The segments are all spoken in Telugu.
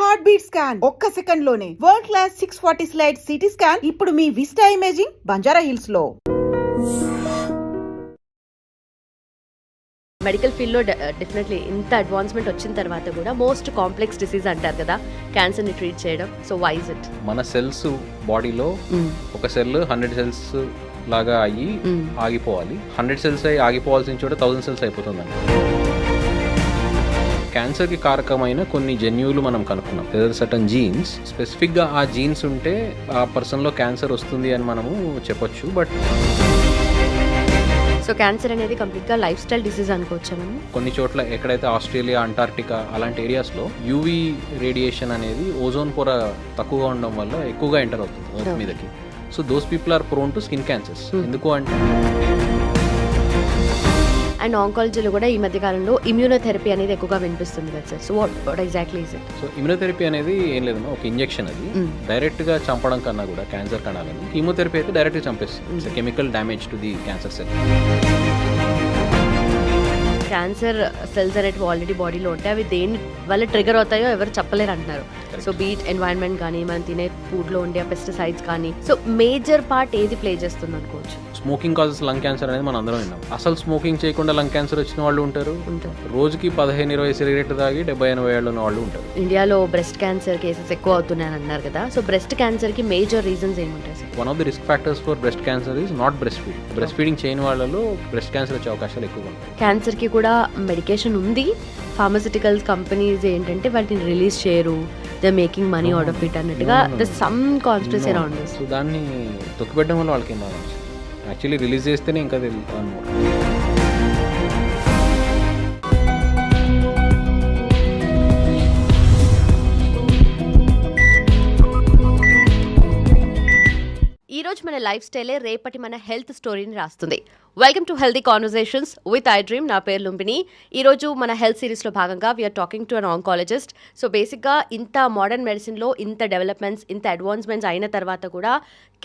హార్ట్ బీట్ స్కాన్ ఒక్క సెకండ్ లోనే world class 640 slide CT scan ఇప్పుడు మీ విస్టా ఇమేజింగ్ బంజారా హిల్స్ లో. మెడికల్ ఫీల్డ్లో డెఫినెట్లీ ఇంత అడ్వాన్స్మెంట్ వచ్చిన తర్వాత కూడా మోస్ట్ కాంప్లెక్స్ డిసీజ్ అంటారు కదా క్యాన్సర్ని ట్రీట్ చేయడం. So why is it? మన సెల్స్ బాడీలో ఒక సెల్ 100 సెల్స్ లాగా అయ్యి ఆగిపోవాలి. 100 సెల్స్ అయ్యి ఆగిపోవాల్సిన చోట 1000 సెల్స్ అయిపోతుందండి. క్యాన్సర్కి కారకమైన కొన్ని జన్యువులు మనం కనుక్కున్నాం. సర్టన్ జీన్స్, స్పెసిఫిక్గా ఆ జీన్స్ ఉంటే ఆ పర్సన్లో క్యాన్సర్ వస్తుంది అని మనము చెప్పొచ్చు. బట్ సో క్యాన్సర్ అనేది కంప్లీట్గా లైఫ్ స్టైల్ డిసీజ్ అనుకోవచ్చు మనము. కొన్ని చోట్ల ఎక్కడైతే ఆస్ట్రేలియా, అంటార్క్టికా అలాంటి ఏరియాస్లో యూవీ రేడియేషన్ అనేది ఓజోన్ పొర తక్కువగా ఉండడం వల్ల ఎక్కువగా ఎంటర్ అవుతుంది ఎర్త్ మీదకి. So those people are prone to skin cancers. ఎందుకు అంటే అండ్ ఆంకాలజీలో కూడా ఈ మధ్య కాలంలో ఇమ్యూనోథెరపీ అనేది ఎక్కువగా వినిపిస్తుంది కదా sir. So what exactly is it? So immunotherapy అనేది ఏం లేదు, ఒక ఇంజెక్షన్. అది డైరెక్ట్గా చంపడం కన్నా కూడా క్యాన్సర్ కణాలని, కీమోథెరపీ అయితే డైరెక్ట్గా చంపేస్తుంది. It's chemical damage to the cancer cell. Cancer cells అనేవి ఆల్రెడీ బాడీలో ఉంటాయి. అవి దేని వల్ల ట్రిగర్ అవుతాయో ఎవరు చెప్పలేరు అంటున్నారు. సో బీట్ ఎన్వైరన్మెంట్ కానీ, మనం తినే ఫుడ్లో ఉండే పెస్టిసైడ్స్ కానీ, సో మేజర్ పార్ట్ ఏది ప్లే చేస్తుంది అనుకోవచ్చు? స్మోకింగ్ కాజెస్ లంగ్ క్యాన్సర్ అనేది మనం అందరం విన్నాం. అసలు స్మోకింగ్ చేయకుండా లంగ్ క్యాన్సర్ వచ్చిన వాళ్ళు ఉంటారు. రోజుకి 15-20 సిగరెట్ తాగి 70-80 ఏళ్ళు ఉన్న వాళ్ళు ఉంటారు. ఇండియాలో బ్రెస్ట్ క్యాన్సర్ కేసెస్ ఎక్కువ అవుతున్నాయని అన్నారు కదా. సో బ్రెస్ట్ క్యాన్సర్ కి మేజర్ రీజన్స్ ఏముంటాయి sir? One of the risk factors for breast cancer is not breast feeding. Breast feeding చేయని వాళ్ళలో బ్రెస్ట్ క్యాన్సర్ వచ్చే అవకాశాలు ఎక్కువగా ఉంటాయి. క్యాన్సర్ కి కూడా మెడికేషన్ ఉంది. ఫార్మసిటికల్ కంపెనీస్ ఏంటంటే వాటిని రిలీజ్ చేయరు, they making money out of it అన్నట్టుగా some conspiracy around this. So దాన్ని తొక్కిపెట్టడం వల్ల వాళ్ళకి ఏం రావచ్చు? యాక్చువల్లీ రిలీజ్ చేస్తేనే ఇంకా తెలుసు అనమాట. ఈ రోజు మన లైఫ్ స్టైలే రేపటి మన హెల్త్ స్టోరీని రాస్తుంది. Welcome to healthy conversations with ఐ డ్రీమ్. నా పేరు లుంబిని. ఈరోజు మన హెల్త్ సిరీస్లో భాగంగా we're talking to an oncologist. So బేసిక్గా ఇంత మోడర్న్ మెడిసిన్లో ఇంత డెవలప్మెంట్స్, ఇంత అడ్వాన్స్మెంట్స్ అయిన తర్వాత కూడా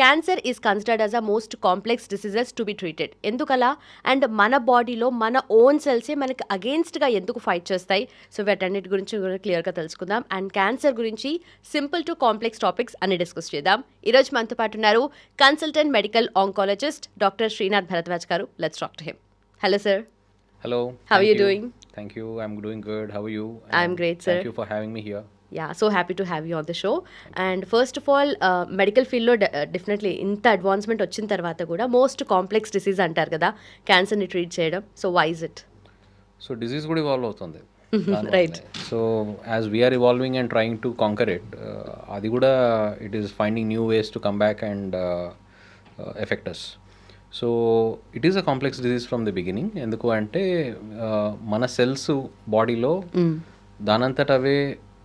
cancer is considered as a most complex diseases to be treated. ఎందుకలా? అండ్ మన బాడీలో మన ఓన్ సెల్సే మనకి అగేన్స్ట్గా ఎందుకు ఫైట్ చేస్తాయి? సో వీటన్నిటి గురించి క్లియర్గా తెలుసుకుందాం. అండ్ క్యాన్సర్ గురించి సింపుల్ టు కాంప్లెక్స్ టాపిక్స్ అన్ని డిస్కస్ చేద్దాం. ఈరోజు మనతో పాటు ఉన్నారు consultant medical oncologist doctor Srinath Bharadwaj గారు. Let's talk to him. Hello, sir. Hello. How are you doing? Thank you. I'm doing good. How are you? I'm great, sir. Thank you for having me here. Yeah, so happy to have you on the show. And first of all, medical ఫీల్డ్లో డెఫినెట్లీ ఇంత అడ్వాన్స్మెంట్ వచ్చిన తర్వాత కూడా మోస్ట్ కాంప్లెక్స్ డిసీజ్ అంటారు కదా క్యాన్సర్ని ట్రీట్ చేయడం. So why is it? So disease కూడా ఇవాల్వ్ అవుతుంది. Right. So as we're evolving and trying to conquer it, అది కూడా it is finding new ways to come back and affect us. So it is a complex disease from the beginning. ఎందుకు అంటే మన సెల్స్ బాడీలో దానంతట అవే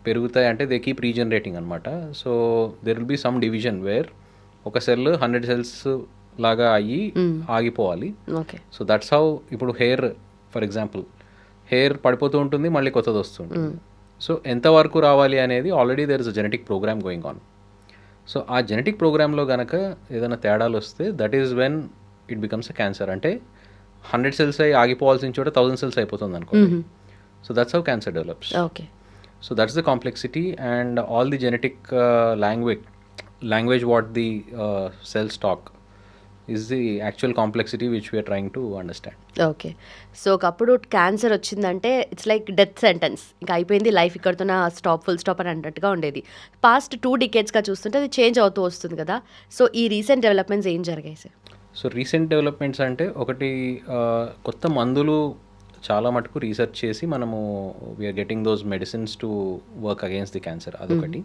పెరుగుతాయి, అంటే దే కీప్ రీజనరేటింగ్ అనమాట. So there will be some division where ఒక సెల్ 100 సెల్స్ లాగా అయ్యి ఆగిపోవాలి. ఓకే. సో దట్స్ హౌ ఇప్పుడు హెయిర్, ఫర్ ఎగ్జాంపుల్, హెయిర్ పడిపోతూ ఉంటుంది, మళ్ళీ కొత్తది వస్తుంది. సో ఎంతవరకు రావాలి అనేది already there is a genetic program going on. So ఆ జెనెటిక్ ప్రోగ్రాంలో కనుక ఏదైనా తేడాలు వస్తే that is when it becomes a cancer. అంటే 100 సెల్స్ అయ్యి ఆగిపోవాల్సిన చోట 1000 సెల్స్ అయిపోతుంది అనుకోండి. So that's how cancer develops. Okay. So that's the complexity and all the genetic language what the cells talk is the actual complexity which we're trying to understand. Okay. So ఒకప్పుడు క్యాన్సర్ వచ్చిందంటే ఇట్స్ లైక్ డెత్ సెంటెన్స్, ఇంకా అయిపోయింది లైఫ్, ఇక్కడతో ఫుల్ స్టాప్ అని అన్నట్టుగా ఉండేది. పాస్ట్ 2 decadesగా చూస్తుంటే అది చేంజ్ అవుతూ వస్తుంది కదా. సో ఈ రీసెంట్ డెవలప్మెంట్స్ ఏం జరిగాయి సార్? సో రీసెంట్ డెవలప్మెంట్స్ అంటే ఒకటి, కొత్త మందులు చాలా మటుకు రీసెర్చ్ చేసి మనము we're getting those medicines to work against the cancer, అదొకటి.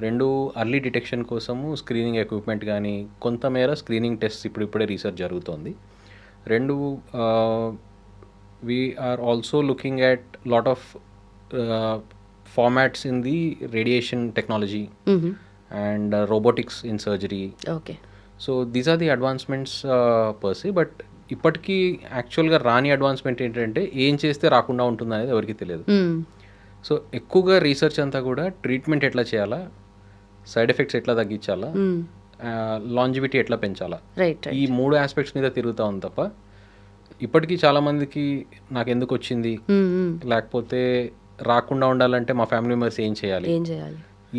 2, అర్లీ డిటెక్షన్ కోసము స్క్రీనింగ్ ఎక్విప్మెంట్ కానీ కొంతమేర స్క్రీనింగ్ టెస్ట్ ఇప్పుడిప్పుడే రీసెర్చ్ జరుగుతోంది. 2, we're also looking at lot of formats in the radiation technology and robotics in surgery. Okay. So these are the advancements per se. But ఇప్పటికీ యాక్చువల్గా రాని అడ్వాన్స్మెంట్ ఏంటంటే ఏం చేస్తే రాకుండా ఉంటుంది అనేది ఎవరికి తెలియదు. సో ఎక్కువగా రీసెర్చ్ అంతా కూడా ట్రీట్మెంట్ ఎట్లా చేయాలా, సైడ్ ఎఫెక్ట్స్ ఎట్లా తగ్గించాలా, లాంజివిటీ ఎట్లా పెంచాలా, ఈ 3 ఆస్పెక్ట్స్ మీద తిరుగుతూ ఉంది తప్ప ఇప్పటికీ చాలామందికి నాకు ఎందుకు వచ్చింది, లేకపోతే రాకుండా ఉండాలంటే మా ఫ్యామిలీ మెంబర్స్ ఏం చేయాలి,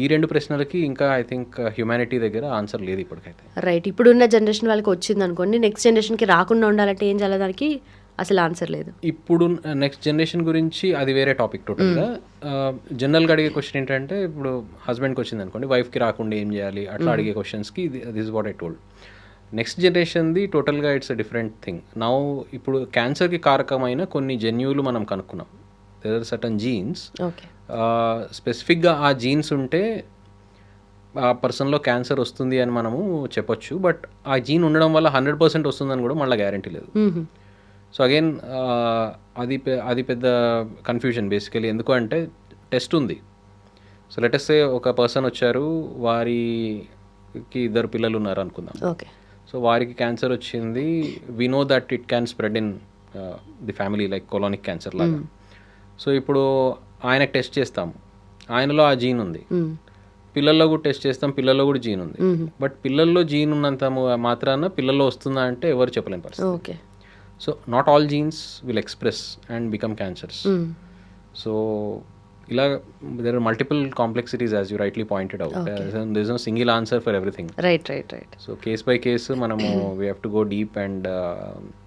ఈ 2 ప్రశ్నలకి ఇంకా ఐ థింక్ హ్యుమానిటీ దగ్గర ఆన్సర్ లేదు ఇప్పటికైతే. రైట్. ఇప్పుడున్న జనరేషన్ వాళ్ళకి వచ్చింది అనుకోండి, నెక్స్ట్ జనరేషన్కి రాకుండా ఉండాలంటే ఏం చేయాలి, దానికి అసలు ఆన్సర్ లేదు. ఇప్పుడు నెక్స్ట్ జనరేషన్ గురించి అది వేరే టాపిక్ టోటల్గా. జనరల్గా అడిగే క్వశ్చన్ ఏంటంటే ఇప్పుడు హస్బెండ్కి వచ్చింది అనుకోండి, వైఫ్కి రాకుండా ఏం చేయాలి అట్లా అడిగే క్వశ్చన్స్కి this what I told. Next జనరేషన్ది టోటల్గా it's a different thing. Now ఇప్పుడు క్యాన్సర్కి కారకమైన కొన్ని జన్యువులు మనం కనుక్కున్నాం. దేర్ ఆర్ సర్టన్ జీన్స్, స్పెసిఫిక్గా ఆ జీన్స్ ఉంటే ఆ పర్సన్లో క్యాన్సర్ వస్తుంది అని మనము చెప్పొచ్చు. బట్ ఆ జీన్ ఉండడం వల్ల 100% వస్తుందని కూడా మళ్ళీ గ్యారంటీ లేదు. సో అగైన్ అది పెద్ద కన్ఫ్యూజన్ బేసికలీ. ఎందుకు అంటే టెస్ట్ ఉంది. సో లెటెస్ట్ సే ఒక పర్సన్ వచ్చారు, వారికి 2 పిల్లలు ఉన్నారు అనుకుందాం. ఓకే. సో వారికి క్యాన్సర్ వచ్చింది. We know that it can spread in the family like colonic cancer లాగా. సో ఇప్పుడు ఆయనకు టెస్ట్ చేస్తాం, ఆయనలో ఆ జీన్ ఉంది. పిల్లల్లో కూడా టెస్ట్ చేస్తాం, పిల్లల్లో కూడా జీన్ ఉంది. బట్ పిల్లల్లో జీన్ ఉన్నంత మాత్రాన పిల్లల్లో వస్తుందా అంటే ఎవరు చెప్పలేని పరిస్థితి. Okay. So not all jeans will express and become cancers. So ఇలా there are multiple complexities as you rightly pointed out. There's no single answer for everything. Right. So case by case మనము we have to go deep and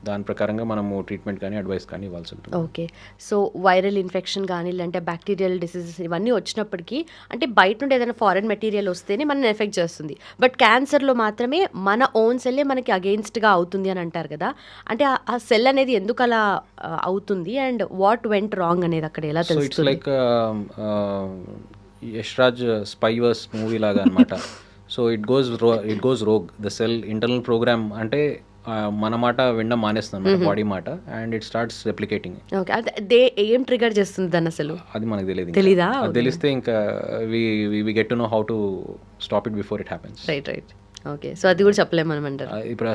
దాని ప్రకారంగా మనము ట్రీట్మెంట్ కానీ అడ్వైస్ కానీ ఇవ్వాల్సి ఉంటుంది. ఓకే. సో వైరల్ ఇన్ఫెక్షన్ కానీ లేదంటే బ్యాక్టీరియల్ డిసీజెస్ ఇవన్నీ వచ్చినప్పటికీ అంటే బయట నుండి ఏదైనా ఫారెన్ మెటీరియల్ వస్తేనే మనల్ని ఎఫెక్ట్ చేస్తుంది. బట్ క్యాన్సర్లో మాత్రమే మన ఓన్ సెల్లే మనకి అగెయిన్స్ట్గా అవుతుంది అని అంటారు కదా. అంటే ఆ సెల్ అనేది ఎందుకు అలా అవుతుంది అండ్ వాట్ వెంట్ రాంగ్ అనేది అక్కడ ఎలా తెలుస్తుంది? So it's like Yashraj spyverse movie లాగా అనమాట. So it goes rogue the cell internal program. అంటే మన మాట వినడం మానేస్తుంది బాడీ మాట, and it starts replicating. Okay. అదే ఏం ట్రిగర్ చేస్తుంది దాన్ని అసలు అది మనకు తెలీదా? తెలిస్తే ఇంకా we get to know how to stop it before it happens. Right. Okay. So అది కూడా చెప్పలేము మనం అంటారు. ఇప్పుడు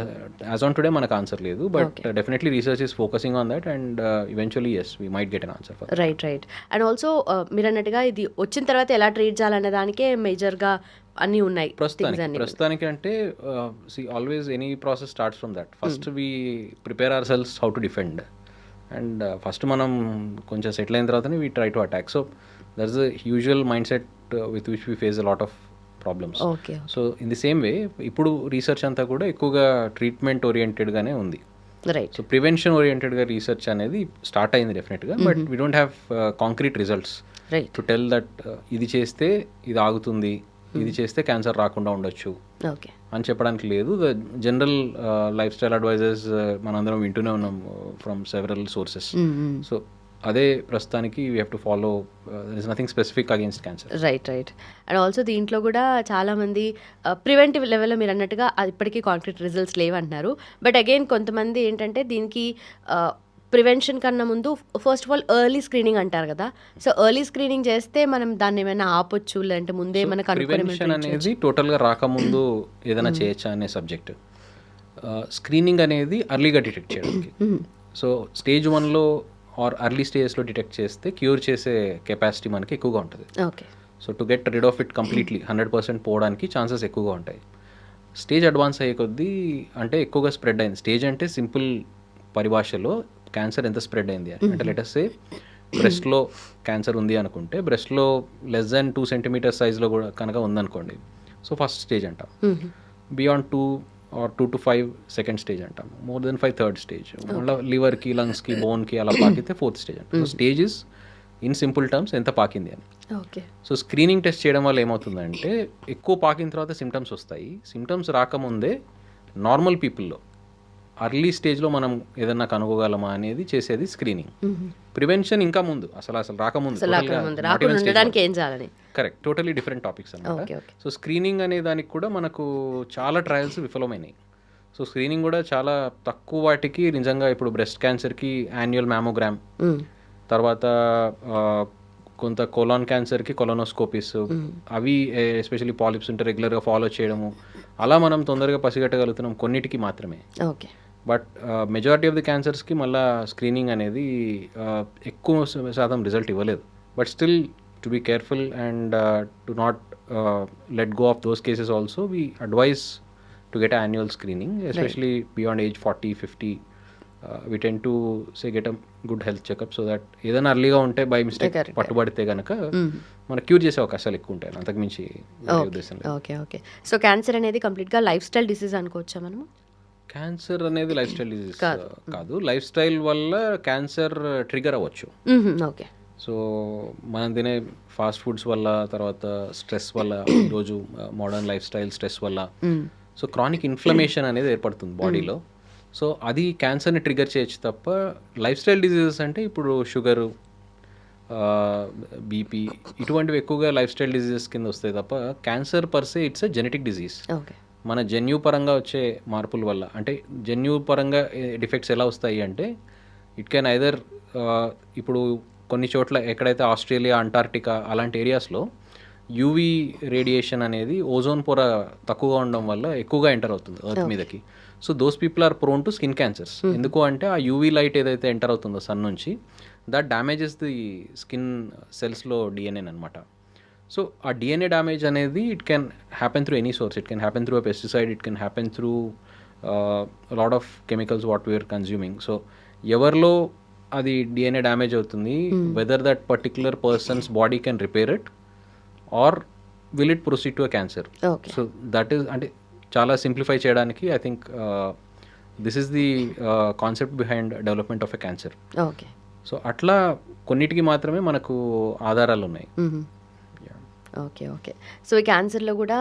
యాజ్ ఆన్ టుడే మనకు ఆన్సర్ లేదు, but definitely research is focusing on that and eventually yes we might get an answer for that. Right. And also మీరు అన్నట్టుగా ఇది వచ్చిన తర్వాత ఎలా ట్రీట్ చేయాలనే దానికే మేజర్గా అన్నీ ఉన్నాయి ప్రస్తుతానికి. అంటే always any process starts from that. First we prepare our cells how to defend, and first మనం కొంచెం సెటిల్ అయిన తర్వాతనే we try to attack. So that is the usual mind set with which we face a lot of problems. So in the same way ఇప్పుడు రీసెర్చ్ అంతా కూడా ఎక్కువగా ట్రీట్మెంట్ ఓరియంటెడ్గానే ఉంది. రైట్. సో ప్రివెన్షన్ ఓరియంటెడ్గా రీసెర్చ్ అనేది స్టార్ట్ అయింది డెఫినెట్గా, but we don't have concrete results to tell that ఇది చేస్తే ఇది ఆగుతుంది, ఇది చేస్తే క్యాన్సర్ రాకుండా ఉండొచ్చు అని చెప్పడానికి లేదు. The general lifestyle advisers మనందరం వింటూనే ఉన్నాం ఫ్రమ్ సెవరల్ సోర్సెస్. సో అదే ప్రస్తుతానికి we have to follow. There is nothing specific against cancer. Right. And also దీంట్లో కూడా చాలామంది ప్రివెంటివ్ లెవెల్లో మీరు అన్నట్టుగా ఇప్పటికీ కాంక్రీట్ రిజల్ట్స్ లేవంటున్నారు. బట్ అగైన్ కొంతమంది ఏంటంటే దీనికి ప్రివెన్షన్ కన్నా ముందు first of all early screening అంటారు కదా. సో ఎర్లీ స్క్రీనింగ్ చేస్తే మనం దాన్ని ఏమైనా ఆపొచ్చు, లేదంటే ముందే మనకు ప్రివెన్షన్ అనేది టోటల్గా రాకముందు ఏదైనా చేయొచ్చా అనే సబ్జెక్ట్. స్క్రీనింగ్ అనేది అర్లీగా డిటెక్ట్ చేయడానికి. సో స్టేజ్ 1లో ఆర్ అర్లీ స్టేజెస్లో డిటెక్ట్ చేస్తే క్యూర్ చేసే కెపాసిటీ మనకి ఎక్కువగా ఉంటుంది. Okay. So to get rid of it completely 100% పోవడానికి ఛాన్సెస్ ఎక్కువగా ఉంటాయి. స్టేజ్ అడ్వాన్స్ అయ్యే కొద్దీ అంటే ఎక్కువగా స్ప్రెడ్ అయింది. స్టేజ్ అంటే సింపుల్ పరిభాషలో క్యాన్సర్ ఎంత స్ప్రెడ్ అయింది అంటే లెటస్ సే బ్రెస్ట్లో క్యాన్సర్ ఉంది అనుకుంటే బ్రెస్ట్లో లెస్ దాన్ 2 centimeters సైజ్లో కూడా కనుక ఉందనుకోండి, సో ఫస్ట్ స్టేజ్ అంటాం. Beyond 2 or 2 to 5 second stage అంటాం. More then 5 third stage. మళ్ళీ లివర్కి, లంగ్స్కి, బోన్కి అలా పాకితే 4th స్టేజ్ అంటాం. So stages in simple terms ఎంత పాకింది అని. సో స్క్రీనింగ్ టెస్ట్ చేయడం వల్ల ఏమవుతుందంటే ఎక్కువ పాకిన తర్వాత సిమ్టమ్స్ వస్తాయి. సిమ్టమ్స్ రాకముందే నార్మల్ పీపుల్లో అర్లీ స్టేజ్లో మనం ఏదన్నా కనుగోగలమా అనేది చేసేది స్క్రీనింగ్. ప్రివెన్షన్ ఇంకా ముందు అసలు రాకముందు. కరెక్ట్. టోటలీ డిఫరెంట్ టాపిక్స్ అన్నమాట. సో స్క్రీనింగ్ అనే దానికి కూడా మనకు చాలా ట్రయల్స్ విఫలమైనాయి. సో స్క్రీనింగ్ కూడా చాలా తక్కువ వాటికి నిజంగా ఇప్పుడు బ్రెస్ట్ క్యాన్సర్కి యాన్యువల్ మ్యామోగ్రామ్, తర్వాత కొంత కొలాన్ క్యాన్సర్కి కొలోనోస్కోపీస్, అవి ఎస్పెషల్లీ పాలిప్స్ ఉంటే రెగ్యులర్గా ఫాలో చేయడము, అలా మనం తొందరగా పసిగట్టగలుగుతున్నాం కొన్నిటికి మాత్రమే. బట్ మెజారిటీ ఆఫ్ ది క్యాన్సర్స్కి మళ్ళీ స్క్రీనింగ్ అనేది ఎక్కువ శాతం రిజల్ట్ ఇవ్వలేదు. But still to be careful and to not let go of those cases also we advise to get annual screening, especially beyond age 40-50 we tend to say get a good health checkup so that ఏదైనా అర్లీగా ఉంటే బై మిస్టేక్ Correct. పట్టుబడితే కనుక మనకు క్యూర్ చేసే అవకాశాలు ఎక్కువ ఉంటాయి, అంతకుమించి వేరే ఉద్దేశం లేదు. Okay okay. సో క్యాన్సర్ అనేది కంప్లీట్గా లైఫ్ స్టైల్ డిసీజ్ అనుకోవచ్చా మనము? క్యాన్సర్ అనేది లైఫ్ స్టైల్ డిజీజ్ కాదు, లైఫ్ స్టైల్ వల్ల క్యాన్సర్ ట్రిగర్ అవ్వచ్చు. ఓకే. సో మనం తినే ఫాస్ట్ ఫుడ్స్ వల్ల, తర్వాత స్ట్రెస్ వల్ల, ఈరోజు మోడర్న్ లైఫ్ స్టైల్ స్ట్రెస్ వల్ల సో క్రానిక్ ఇన్ఫ్లమేషన్ అనేది ఏర్పడుతుంది బాడీలో. సో అది క్యాన్సర్ని ట్రిగర్ చేయొచ్చు తప్ప లైఫ్ స్టైల్ డిజీజెస్ అంటే ఇప్పుడు షుగరు, బీపీ ఇటువంటివి ఎక్కువగా లైఫ్ స్టైల్ డిజీజెస్ కింద వస్తాయి తప్ప cancer per se it's a genetic disease. Okay. మన జన్యు పరంగా వచ్చే మార్పుల వల్ల, అంటే జన్యు పరంగా డిఫెక్ట్స్ ఎలా వస్తాయి అంటే ఇట్ కెన్ ఐదర్ ఇప్పుడు కొన్ని చోట్ల ఎక్కడైతే ఆస్ట్రేలియా, అంటార్క్టికా అలాంటి ఏరియాస్లో యూవీ రేడియేషన్ అనేది ఓజోన్ పొర తక్కువగా ఉండడం వల్ల ఎక్కువగా ఎంటర్ అవుతుంది ఎర్త్ మీదకి. So those people are prone to skin cancers. ఎందుకు అంటే ఆ యూవీ లైట్ ఏదైతే ఎంటర్ అవుతుందో సన్ నుంచి, దట్ డ్యామేజెస్ ది స్కిన్ సెల్స్లో డిఎన్ఏ అనమాట. సో ఆ డిఎన్ఏ డ్యామేజ్ అనేది it can happen through any source. It can happen through a pesticide, it can happen through lot of chemicals what we're consuming. So ఎవరిలో అది డిఎన్ఏ డ్యామేజ్ అవుతుంది, whether that particular person's body can repair it or will it proceed to a cancer. So that is, అంటే చాలా సింప్లిఫై చేయడానికి I think this is the concept behind development of a cancer. Okay. So అట్లా కొన్నిటికి మాత్రమే మనకు ఆధారాలు ఉన్నాయి. Okay okay. సో ఈ క్యాన్సర్లో కూడా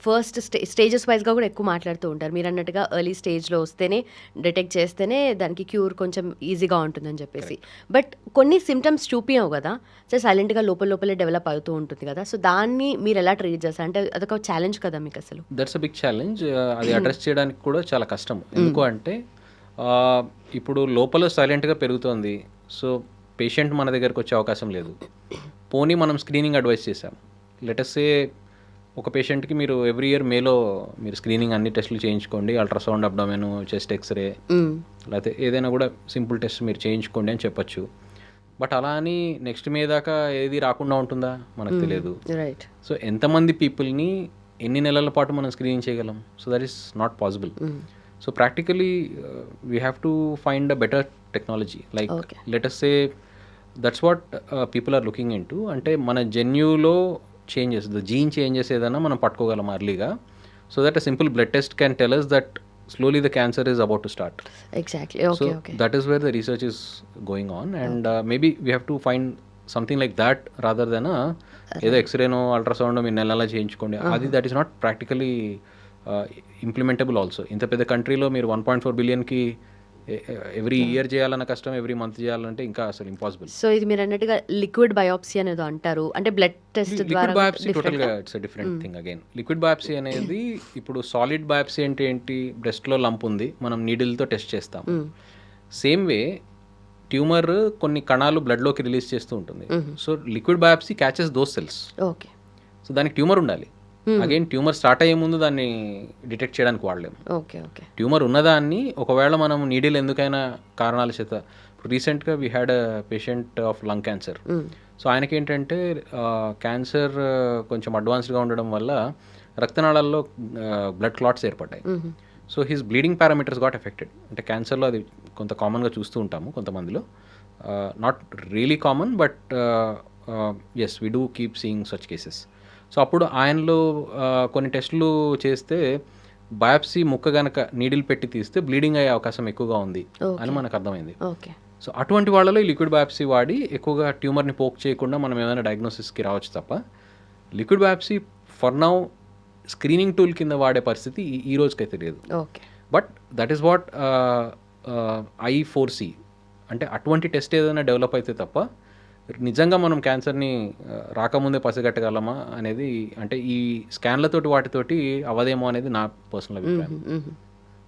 ఫస్ట్ స్టేజెస్ వైజ్గా కూడా ఎక్కువ మాట్లాడుతూ ఉంటారు. మీరు అన్నట్టుగా ఎర్లీ స్టేజ్లో వస్తేనే, డిటెక్ట్ చేస్తేనే దానికి క్యూర్ కొంచెం ఈజీగా ఉంటుందని చెప్పేసి. బట్ కొన్ని సిమ్టమ్స్ చూపించవు కదా, సో సైలెంట్గా లోపలే డెవలప్ అవుతూ ఉంటుంది కదా. సో దాన్ని మీరు ఎలా ట్రీట్ చేస్తారు? అంటే అదొక ఛాలెంజ్ కదా మీకు అసలు. That's a big challenge. అది అడ్రస్ చేయడానికి కూడా చాలా కష్టం. ఎందుకు అంటే ఇప్పుడు లోపల సైలెంట్గా పెరుగుతోంది, సో పేషెంట్ మన దగ్గరకు వచ్చే అవకాశం లేదు. పోనీ మనం స్క్రీనింగ్ అడ్వైస్ చేసాం, లెటస్సే ఒక పేషెంట్కి మీరు ఎవ్రీ ఇయర్ మేలో మీరు స్క్రీనింగ్ అన్ని టెస్టులు చేయించుకోండి, అల్ట్రాసౌండ్, అబ్డామెన్, చెస్ట్ ఎక్స్రే, లేకపోతే ఏదైనా కూడా సింపుల్ టెస్ట్ మీరు చేయించుకోండి అని చెప్పొచ్చు. బట్ అలా అని నెక్స్ట్ మే దాకా ఏది రాకుండా ఉంటుందా మనకు తెలియదు. రైట్. సో ఎంతమంది పీపుల్ని ఎన్ని నెలల పాటు మనం స్క్రీనింగ్ చేయగలం? So that is not possible. So practically we have to find a better technology. Like let's say that's what people are looking into. అంటే మన జన్యులో చేంజెస్, ద జీన్ చేంజెస్ ఏదైనా మనం పట్టుకోగలం అర్లీగా, so that a simple blood test can tell us that slowly the cancer is about to start. Exactly. Okay, so that is where the research is going on, and maybe we have to find something like that rather than ఏదో ఎక్స్రేనో అల్ట్రాసౌండ్ మీరు నెలలా చేయించుకోండి. అది that is not practically implementable also. ఇంత పెద్ద కంట్రీలో మీరు 1.4 బిలియన్కి ఎవ్రీ ఇయర్ చేయాలన్న కష్టం, ఎవ్రీ మంత్ చేయాలంటే ఇంకా అసలు ఇంపాసిబుల్. సో ఇది మీరు అన్నట్టుగా లిక్విడ్ బయాప్సీ అనేది అంటారు, అంటే బ్లడ్ టెస్ట్ ద్వారా. లిక్విడ్ బయాప్సీ టోటల్గా it's different thing again. Liquid biopsy అనేది ఇప్పుడు సాలిడ్ బయాప్సీ అంటే ఏంటి, బ్రెస్ట్లో లంప్ ఉంది, మనం నీడిల్తో టెస్ట్ చేస్తాం. సేమ్ వే ట్యూమర్ కొన్ని కణాలు బ్లడ్లోకి రిలీజ్ చేస్తూ ఉంటుంది. So liquid biopsy catches those cells. Okay. So దానికి ట్యూమర్ ఉండాలి. అగైన్ ట్యూమర్ స్టార్ట్ అయ్యే ముందు దాన్ని డిటెక్ట్ చేయడానికి వాడలేము. Okay okay. ట్యూమర్ ఉన్నదాన్ని ఒకవేళ మనం నీడిల్ ఎందుకైనా కారణాల చేత, రీసెంట్గా we had a patient of lung cancer. So ఆయనకి ఏంటంటే క్యాన్సర్ కొంచెం అడ్వాన్స్డ్గా ఉండడం వల్ల రక్తనాళాల్లో బ్లడ్ క్లాట్స్ ఏర్పడ్డాయి. So his bleeding parameters got affected. అంటే క్యాన్సర్లో అది కొంత కామన్గా చూస్తూ ఉంటాము కొంతమందిలో, not really common, but yes we do keep seeing such cases. So అప్పుడు ఆయనలో కొన్ని టెస్టులు చేస్తే బయాప్సీ ముక్క గనక నీడిల్ పెట్టి తీస్తే బ్లీడింగ్ అయ్యే అవకాశం ఎక్కువగా ఉంది అని మనకు అర్థమైంది. సో అటువంటి వాళ్ళలో ఈ లిక్విడ్ బయాప్సీ వాడి ఎక్కువగా ట్యూమర్ని పోక్ చేయకుండా మనం ఏమైనా డయాగ్నోసిస్కి రావచ్చు తప్ప, liquid biopsy for now screening tool కింద వాడే పరిస్థితి ఈ రోజుకైతే లేదు. But that is what I foresee. అంటే అటువంటి టెస్ట్ ఏదైనా డెవలప్ అయితే తప్ప నిజంగా మనం క్యాన్సర్ని రాకముందే పసిగట్టగలమా అనేది, అంటే ఈ స్కాన్లతోటి వాటితోటి అవదేమో అనేది నా పర్సనల్ అభిప్రాయం.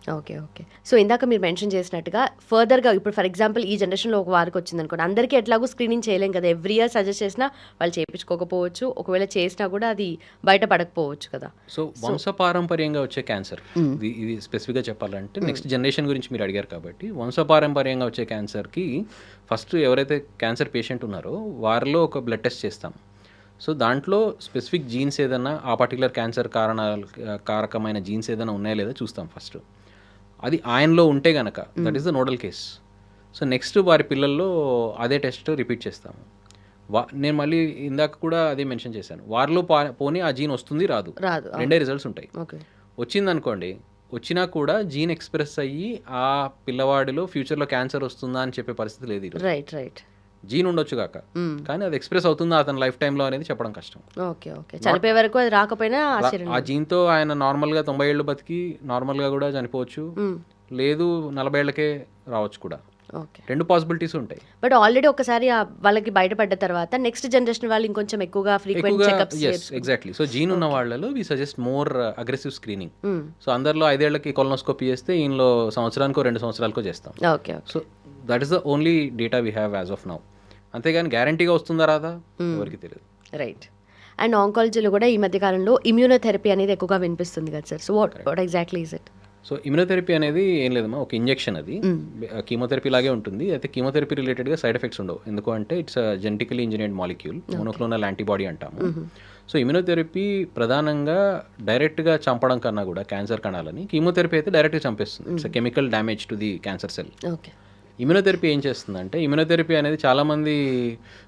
Okay okay. సో ఇందాక మీరు మెన్షన్ చేసినట్టుగా ఫర్దర్గా ఇప్పుడు ఫర్ ఎగ్జాంపుల్ ఈ జనరేషన్లో ఒక వారికి వచ్చింది అనుకోండి, అందరికీ ఎట్లాగో స్క్రీనింగ్ చేయలేం కదా, ఎవ్రీ ఇయర్ సజెస్ట్ చేసినా వాళ్ళు చేయించుకోకపోవచ్చు, ఒకవేళ చేసినా కూడా అది బయటపడకపోవచ్చు కదా. సో వంశపారంపర్యంగా వచ్చే క్యాన్సర్, ఇది స్పెసిఫిక్గా చెప్పాలంటే నెక్స్ట్ జనరేషన్ గురించి మీరు అడిగారు కాబట్టి, వంశపారంపర్యంగా వచ్చే క్యాన్సర్కి ఫస్ట్ ఎవరైతే క్యాన్సర్ పేషెంట్ ఉన్నారో వారిలో ఒక బ్లడ్ టెస్ట్ చేస్తాం. సో దాంట్లో స్పెసిఫిక్ జీన్స్ ఏదైనా, ఆ పర్టికులర్ క్యాన్సర్ కారకమైన జీన్స్ ఏదైనా ఉన్నాయా లేదా చూస్తాం ఫస్ట్. అది ఆయనలో ఉంటే గనక that is the nodal case. So next వారి పిల్లల్లో అదే టెస్ట్ రిపీట్ చేస్తాము. నేను మళ్ళీ ఇందాక కూడా అదే మెన్షన్ చేశాను, వారిలో పోనీ ఆ జీన్ వస్తుంది రాదు, రెండే రిజల్ట్స్ ఉంటాయి. వచ్చిందనుకోండి, వచ్చినా కూడా జీన్ ఎక్స్ప్రెస్ అయ్యి ఆ పిల్లవాడిలో ఫ్యూచర్లో క్యాన్సర్ వస్తుందా అని చెప్పే పరిస్థితి లేదు. రైట్ రైట్ జీన్ ఉండొచ్చు కాక, కానీ అది ఎక్స్ప్రెస్ అవుతుందా అతని లైఫ్ టైంలో అనేది చెప్పడం కష్టం. ఓకే ఓకే చనిపోయే వరకు అది రాకపోయినా ఆ జీన్తో ఆయన నార్మల్గా 90 ఏళ్ళు బతికి నార్మల్గా కూడా చనిపోవచ్చు, లేదు 40 ఏళ్ళకే రావచ్చు కూడా. ఓకే, రెండు పాసిబిలిటీస్ ఉంటాయి. బట్ ఆల్రెడీ ఒకసారి వాళ్ళకి బయటపడ్డ తర్వాత నెక్స్ట్ జనరేషన్ వాళ్ళు ఇంకొంచెం ఎక్కువగా frequent checkups. Exactly. So gene ఉన్న వాళ్ళలో we suggest more aggressive screening. So అందరిలో 5 ఏళ్ళకి కొలనోస్కోపీ చేస్తే ఈయనలో సంవత్సరానికో 2 సంవత్సరాలకో చేస్తాం. Okay, so that is the only data we have as of now. అంతేగాని గ్యారంటీగా వస్తుందా రాదా ఎవరికి తెలియదు. రైట్. అండ్ ఆంకాలజీలో కూడా ఈ మధ్య కాలంలో ఇమ్యూనోథెరపీ అనేది ఎక్కువగా వినిపిస్తుంది కదా sir. So what exactly is it? So immunotherapy అనేది ఏం లేదమ్మా, ఒక ఇంజెక్షన్. అది కీమోథెరపీ లాగే ఉంటుంది. అయితే కీమోథెరపీ రిలేటెడ్గా సైడ్ ఎఫెక్ట్స్ ఉండవు. ఎందుకు అంటే it's genetically engineered molecule, monoclonal antibody అంటాము. సో ఇమ్యూనోథెరపీ ప్రధానంగా డైరెక్ట్గా చంపడం కన్నా కూడా క్యాన్సర్ కణాలని, కీమోథెరపీ అయితే డైరెక్ట్గా చంపేస్తుంది. It's chemical damage to the cancer cell. Okay. Immunotherapy ఏం చేస్తుందంటే, ఇమ్యూనోథెరపీ అనేది చాలామంది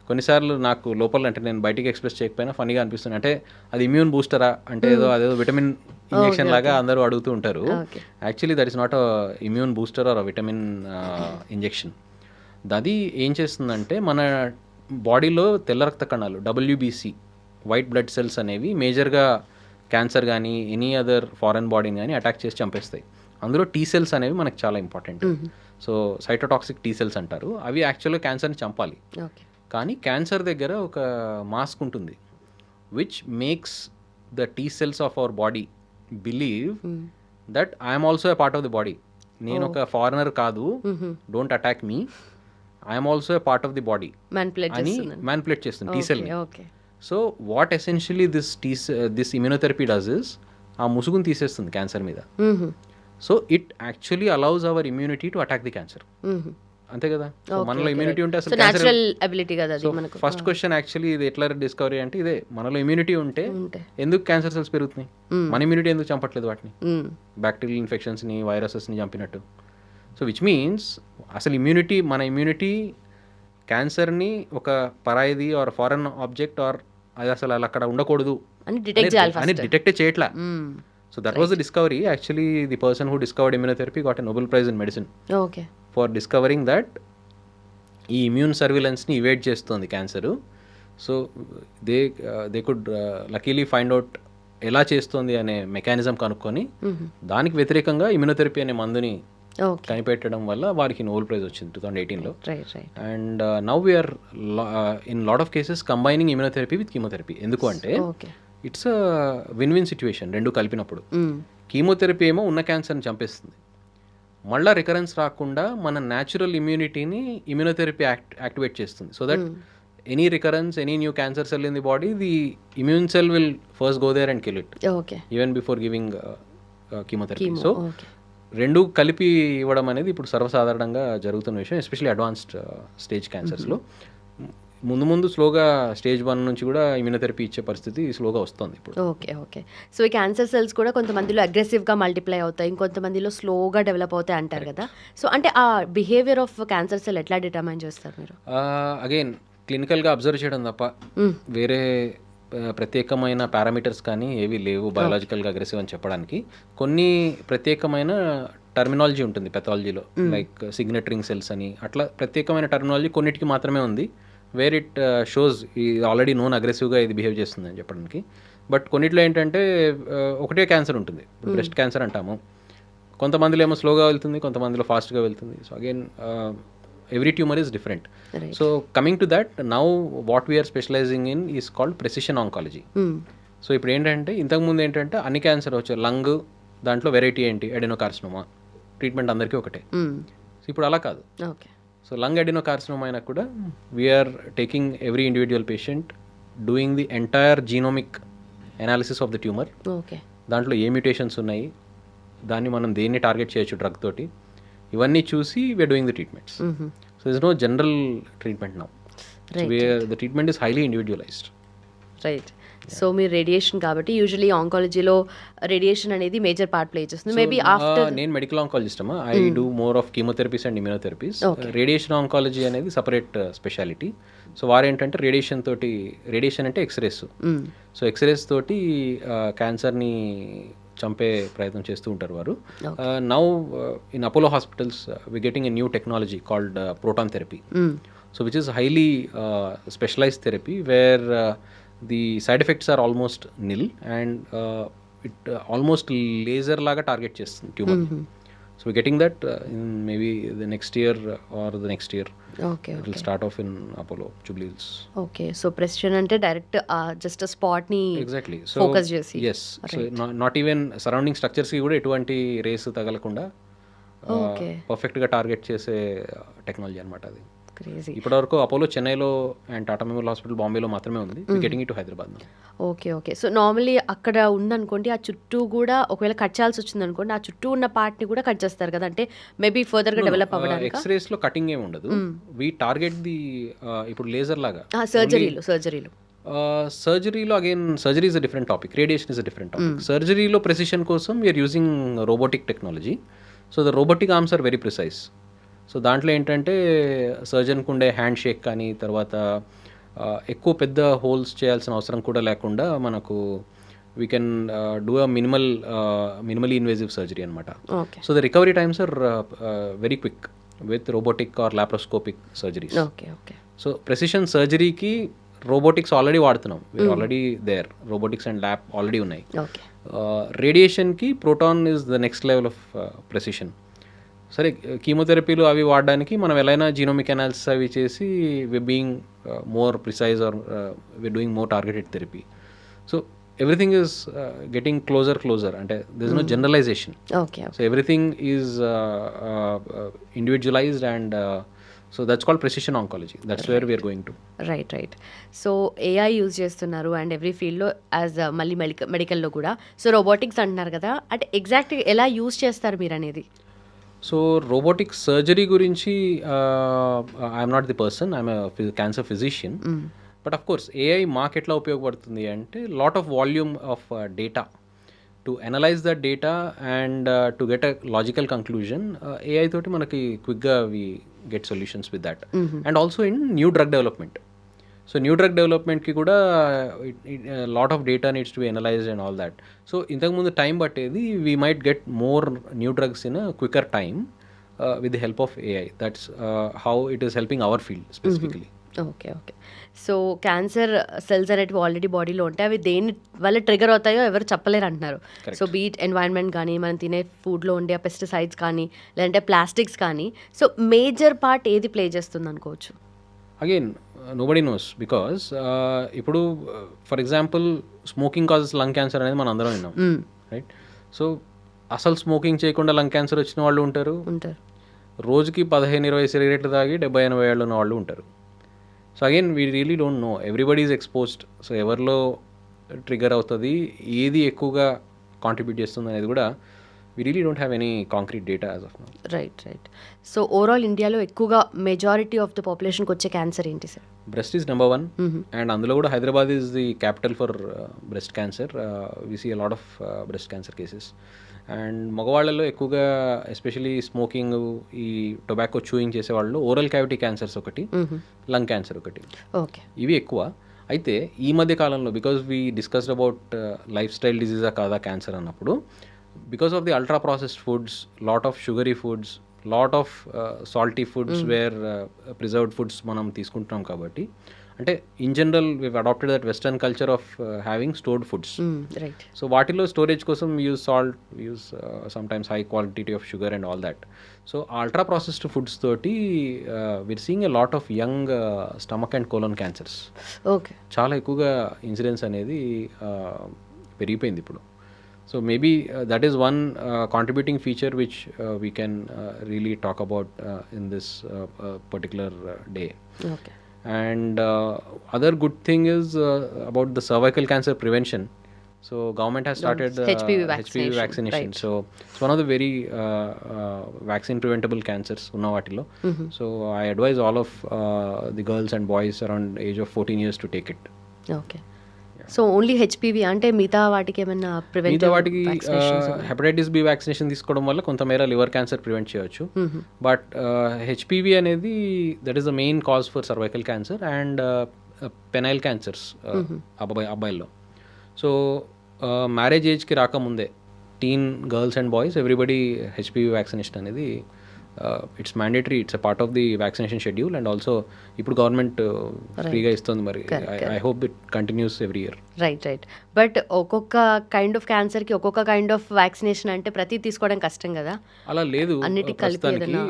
కొన్నిసార్లు నాకు లోపల, అంటే నేను బయటికి ఎక్స్ప్రెస్ చేయకపోయినా ఫన్నీగా అనిపిస్తుంది. అంటే అది ఇమ్యూన్ బూస్టరా అంటే అదేదో విటమిన్ ఇంజెక్షన్ లాగా అందరూ అడుగుతూ ఉంటారు. Actually that is not a immune booster or vitamin injection. అది ఏం చేస్తుందంటే మన బాడీలో తెల్ల రక్త కణాలు WBC వైట్ బ్లడ్ సెల్స్ అనేవి మేజర్గా క్యాన్సర్ కానీ ఎనీ అదర్ ఫారెన్ బాడీని కానీ అటాక్ చేసి చంపేస్తాయి. అందులో T సెల్స్ అనేవి మనకు చాలా important. So cytotoxic T cells అంటారు. అవి యాక్చువల్గా క్యాన్సర్ని చంపాలి. కానీ క్యాన్సర్ దగ్గర ఒక మాస్క్ ఉంటుంది which makes the T cells of our body believe that I'm also a part of the body. నేను ఒక ఫారినర్ కాదు, don't attack me, I'm also a part of the body అని మ్యానిపులేట్ చేస్తుంది T సెల్ని. So what essentially this immunotherapy does is ఆ ముసుగుని తీసేస్తుంది క్యాన్సర్ మీద. So it actually allows our immunity to attack the cancer. అంతే కదా, మనలో ఇమ్యూనిటీ ఉంటే అసలు ఫస్ట్ క్వశ్చన్ యాక్చువల్లీ ఇది ఎట్లా డిస్కవరీ అంటే ఇదే, మనలో ఇమ్యూనిటీ ఉంటే ఎందుకు క్యాన్సర్ సెల్స్ పెరుగుతున్నాయి, మన ఇమ్యూనిటీ ఎందుకు చంపట్లేదు వాటిని, బ్యాక్టీరియల్ ఇన్ఫెక్షన్స్ని వైరసెస్ని చంపినట్టు. సో విచ్ మీన్స్ అసలు ఇమ్యూనిటీ, మన ఇమ్యూనిటీ క్యాన్సర్ని ఒక పరాయిది ఆర్ ఫారెన్ ఆబ్జెక్ట్ ఆర్ అది అసలు అలా అక్కడ ఉండకూడదు అని డిటెక్ట్ చేయట్లా. So that was the discovery. Actually, the person who discovered immunotherapy got a Nobel Prize in medicine for discovering that ఈ ఇమ్యూన్ సర్విలెన్స్ని ఇవేట్ చేస్తుంది cancer. So they could luckily find out ఎలా చేస్తుంది అనే మెకానిజం కనుక్కొని దానికి వ్యతిరేకంగా ఇమ్యూనోథెరపీ అనే మందుని కనిపెట్టడం వల్ల వారికి నోబెల్ ప్రైజ్ వచ్చింది 2018లో. And now we're in lot of cases combining immunotherapy with chemotherapy. ఎందుకు అంటే ఇట్స్ అ విన్ సిచ్యువేషన్ రెండు కలిపినప్పుడు. కీమోథెరపీ ఏమో ఉన్న క్యాన్సర్ని చంపేస్తుంది, మళ్ళీ రికరెన్స్ రాకుండా మన న్యాచురల్ ఇమ్యూనిటీని ఇమ్యూనోథెరపీ యాక్టివేట్ చేస్తుంది. So that any recurrence, any new cancer cell in the body, the immune cell will first go there and kill it even before giving chemotherapy. So రెండు కలిపి ఇవ్వడం అనేది ఇప్పుడు సర్వసాధారణంగా జరుగుతున్న విషయం, ఎస్పెషల్లీ అడ్వాన్స్డ్ స్టేజ్ క్యాన్సర్స్లో. ముందు ముందు స్లోగా స్టేజ్ 1 నుంచి కూడా ఇమ్యూనోథెరపీ ఇచ్చే పరిస్థితి స్లోగా వస్తుంది ఇప్పుడు. ఓకే. సో ఈ క్యాన్సర్ సెల్స్ కూడా కొంతమందిలో అగ్రెసివ్గా మల్టిప్లై అవుతాయి, ఇంకొంతమందిలో స్లోగా డెవలప్ అవుతాయి అంటారు కదా. సో అంటే ఆ బిహేవియర్ ఆఫ్ క్యాన్సర్ సెల్ ఎట్లా డిటర్మైన్ చేస్తారు మీరు? అగైన్ క్లినికల్గా అబ్జర్వ్ చేయడం తప్ప వేరే ప్రత్యేకమైన పారామీటర్స్ కానీ ఏవి లేవు బయాలజికల్గా అగ్రెసివ్ అని చెప్పడానికి. కొన్ని ప్రత్యేకమైన టర్మినాలజీ ఉంటుంది పెథాలజీలో, లైక్ సిగ్నెటరింగ్ సెల్స్ అని, అట్లా ప్రత్యేకమైన టర్మినాలజీ కొన్నిటికి మాత్రమే ఉంది where it shows already known అగ్రెసివ్గా ఇది బిహేవ్ చేస్తుంది అని చెప్పడానికి. బట్ కొన్నిట్లో ఏంటంటే ఒకటే క్యాన్సర్ ఉంటుంది, బ్రెస్ట్ క్యాన్సర్ అంటాము, కొంతమందిలో ఏమో స్లోగా వెళ్తుంది, కొంతమందిలో ఫాస్ట్గా వెళ్తుంది. So again every tumour is different. So coming to that, now what we're specialising in is called precision oncology. So ఇప్పుడు ఏంటంటే ఇంతకుముందు ఏంటంటే అన్ని క్యాన్సర్ వచ్చే లంగ్ దాంట్లో వెరైటీ ఏంటి, అడెనోకార్సినోమా, ట్రీట్మెంట్ అందరికీ ఒకటే. సో ఇప్పుడు అలా కాదు. సో లంగ్ అడెనోకార్సినోమా అయినా కూడా we're taking every individual patient, doing the entire genomic analysis of the tumour. దాంట్లో ఏ మ్యూటేషన్స్ ఉన్నాయి, దాన్ని మనం దేన్ని టార్గెట్ చేయొచ్చు డ్రగ్ తోటి, ఇవన్నీ చూసి we're doing the treatments. So this no general treatment now. The treatment is highly individualised. Right. So మీరు రేడియేషన్ కాబట్టి యూజువలీ ఆంకాలజీలో రేడియేషన్ అనేది మేజర్ పార్ట్ ప్లే చేస్తుంది మేబీ ఆఫ్టర్. నేను మెడికల్ ఆంకాలజిస్ట్ అమ్మా. I do more of chemotherapies and immunotherapies. Radiation oncology అనేది సపరేట్ స్పెషాలిటీ. సో వారేంటంటే రేడియేషన్ అంటే ఎక్స్రేస్. సో ఎక్స్రేస్ తోటి క్యాన్సర్ని చంపే ప్రయత్నం చేస్తూ ఉంటారు వారు. Now in Apollo Hospitals we getting a new technology called proton therapy. So which is highly specialised therapy where the side effects are almost nil and it almost laser లాగా టార్గెట్ చేస్తుంది tumour. So we getting that in maybe the next year or the next year okay it will start off in Apollo Jubilee Hills. Okay so precision అంటే డైరెక్ట్ జస్ట్ స్పాట్ ని ఎగ్జాక్ట్లీ. సో ఫోకస్ చేసి yes. So not even surrounding structures కి కూడా ఎటువంటి రేస్ తగలకుండా పర్ఫెక్ట్ గా టార్గెట్ చేసే టెక్నాలజీ అనమాట అది. క్రేజీ. ఇప్పటివరకు అపోలో చెన్నైలో అండ్ టాటా మెమోరియల్ హాస్పిటల్ బాంబేలో మాత్రమే ఉంది. Getting it to Hyderabad. Okay okay so normally అక్కడ ఉందనుకోండి ఆ చుట్టూ కూడా ఒకవేళ కట్ చేయాల్సి వచ్చింది అనుకోండి ఆ చుట్టూ ఉన్న పార్ట్ని కూడా కట్ చేస్తారు కదా, అంటే మేబీ ఫర్దర్గా డెవలప్ అవ్వడానికి. ఎక్స్రేస్ లో కటింగ్ ఏమి ఉండదు. వి టార్గెట్ ది ఇప్పుడు లేజర్ లాగా సర్జరీలో again surgery is a different topic, radiation is a different topic. సర్జరీలో ప్రెసిషన్ కోసం we're using robotic technology. So the robotic arms are very precise. సో దాంట్లో ఏంటంటే సర్జన్కు ఉండే హ్యాండ్ షేక్ కానీ తర్వాత ఎక్కువ పెద్ద హోల్స్ చేయాల్సిన అవసరం కూడా లేకుండా మనకు we can do a minimally invasive surgery అనమాట. So the recovery times are very quick with robotic or laparoscopic surgeries. So precision సర్జరీకి రోబోటిక్స్ ఆల్రెడీ వాడుతున్నాం, we're already there. Robotics and lab already ఉన్నాయి. రేడియేషన్కి proton is the next level of precision. సరే కీమోథెరపీలు అవి వాడడానికి మనం ఎలా జీనోమిక్ అనాలిసిస్ అవి చేసి we being more precise or we doing more targeted therapy. So everything is getting closer అంటే there is no generalization. So everything is individualized and so that's called precision oncology. That's where we're going to. Right. So AI use చేస్తున్నారు అండ్ ఎవ్రీ ఫీల్డ్లో యాజ్ మళ్ళీ మెడికల్లో కూడా. సో రోబోటిక్స్ అంటున్నారు కదా, అంటే ఎగ్జాక్ట్గా ఎలా యూజ్ చేస్తారు మీరు అనేది? సో రోబోటిక్ సర్జరీ గురించి I'm not the person, I'm cancer physician. But of course AI మాకు ఎట్లా ఉపయోగపడుతుంది అంటే lot of volume of data to analyse that data and to get a logical conclusion. AI తోటి మనకి క్విక్గా we get solutions with that. And also in new drug development. So new drug డెవలప్మెంట్కి కూడా lot of data needs to be analysed and all that. So ఇంతకుముందు టైం పట్టేది, we might get more new drugs in a quicker time with the help of AI. That's how it is helping our field specifically. Okay. So cancer cells అనేటివి ఆల్రెడీ బాడీలో ఉంటాయి, అవి దేని వల్ల ట్రిగర్ అవుతాయో ఎవరు చెప్పలేరు అంటున్నారు. సో బీట్ ఎన్వైరన్మెంట్ కానీ మనం తినే ఫుడ్లో ఉండే పెస్టిసైడ్స్ కానీ లేదంటే ప్లాస్టిక్స్ కానీ, సో మేజర్ పార్ట్ ఏది ప్లే చేస్తుంది అనుకోవచ్చు? అగైన్ నోబడీ నోస్ బికాస్ ఇప్పుడు for example smoking causes lung cancer అనేది మనం అందరం విన్నాం, రైట్? సో అసలు స్మోకింగ్ చేయకుండా లంగ్ క్యాన్సర్ వచ్చిన వాళ్ళు ఉంటారు. రోజుకి 15-20 సిగరెట్లు తాగి 70-80 ఏళ్ళు ఉన్న వాళ్ళు ఉంటారు. So again we really don't no, everybody is exposed. So ఎవరిలో ట్రిగర్ అవుతుంది, ఏది ఎక్కువగా కాంట్రిబ్యూట్ చేస్తుంది అనేది కూడా we really don't have any concrete data as of now. Right. So overall ఇండియాలో ఎక్కువగా మెజారిటీ ఆఫ్ ద పాపులేషన్కి వచ్చే క్యాన్సర్ ఏంటి sir? Breast is number 1 and అందులో కూడా Hyderabad is the capital for breast cancer. We see a lot of breast cancer cases. And మగవాళ్ళలో ఎక్కువగా ఎస్పెషలీ స్మోకింగ్, ఈ టొబాకో చూయింగ్ చేసే వాళ్ళు ఓరల్ క్యావిటీ క్యాన్సర్స్ ఒకటి, లంగ్ క్యాన్సర్ ఒకటి, ఇవి ఎక్కువ. అయితే ఈ మధ్య కాలంలో because we discussed about life style డిజీజా కాదా క్యాన్సర్ అన్నప్పుడు, because of the ultra processed foods, lot of sugary foods, lot of salty foods where preserved foods manam తీసుకుంటున్నాం కాబట్టి, అంటే in general we've adopted that western culture of having stored foods. Right. So వాటిలో స్టోరేజ్ కోసం we use salt, we use sometimes high quantity of sugar and all that. So ultra processed foods తోటి we're seeing a lot of young stomach and colon cancers. Okay. చాలా ఎక్కువగా ఇన్సిడెన్స్ అనేది పెరిగిపోయింది ఇప్పుడు. So maybe that is one contributing feature which we can really talk about in this particular day. Okay. And other good thing is about the cervical cancer prevention. So government has started HPV vaccination. Right. So it's one of the very vaccine preventable cancers unna vaatilo. So I advise all of the girls and boys around age of 14 years to take it. Okay. So only HPV అంటే మిగతా వాటికి ఏమైనా మిగతా ప్రివెంటివ్ వాటికి హెపటైటిస్ బి వ్యాక్సినేషన్ తీసుకోవడం వల్ల కొంతమేర లివర్ క్యాన్సర్ ప్రివెంట్ చేయొచ్చు. బట్ హెచ్పివి అనేది that is the main cause for cervical cancer and penile cancers అబ్బాయిల్లో. సో మ్యారేజ్ ఏజ్కి రాకముందే teen girls and boys everybody HPV vaccination అనేది it's mandatory, it's a part of the vaccination schedule. And also ఇప్పుడు గవర్నమెంట్ ఫ్రీగా ఇస్తుంది. మరి I hope it continues every year. Right. But ఒక్కొక్క కైండ్ ఆఫ్ క్యాన్సర్కి ఒక్కొక్క కైండ్ ఆఫ్ వ్యాక్సినేషన్ అంటే ప్రతి తీసుకోవడం కష్టం కదా. అలా లేదు ప్రస్తుతానికి.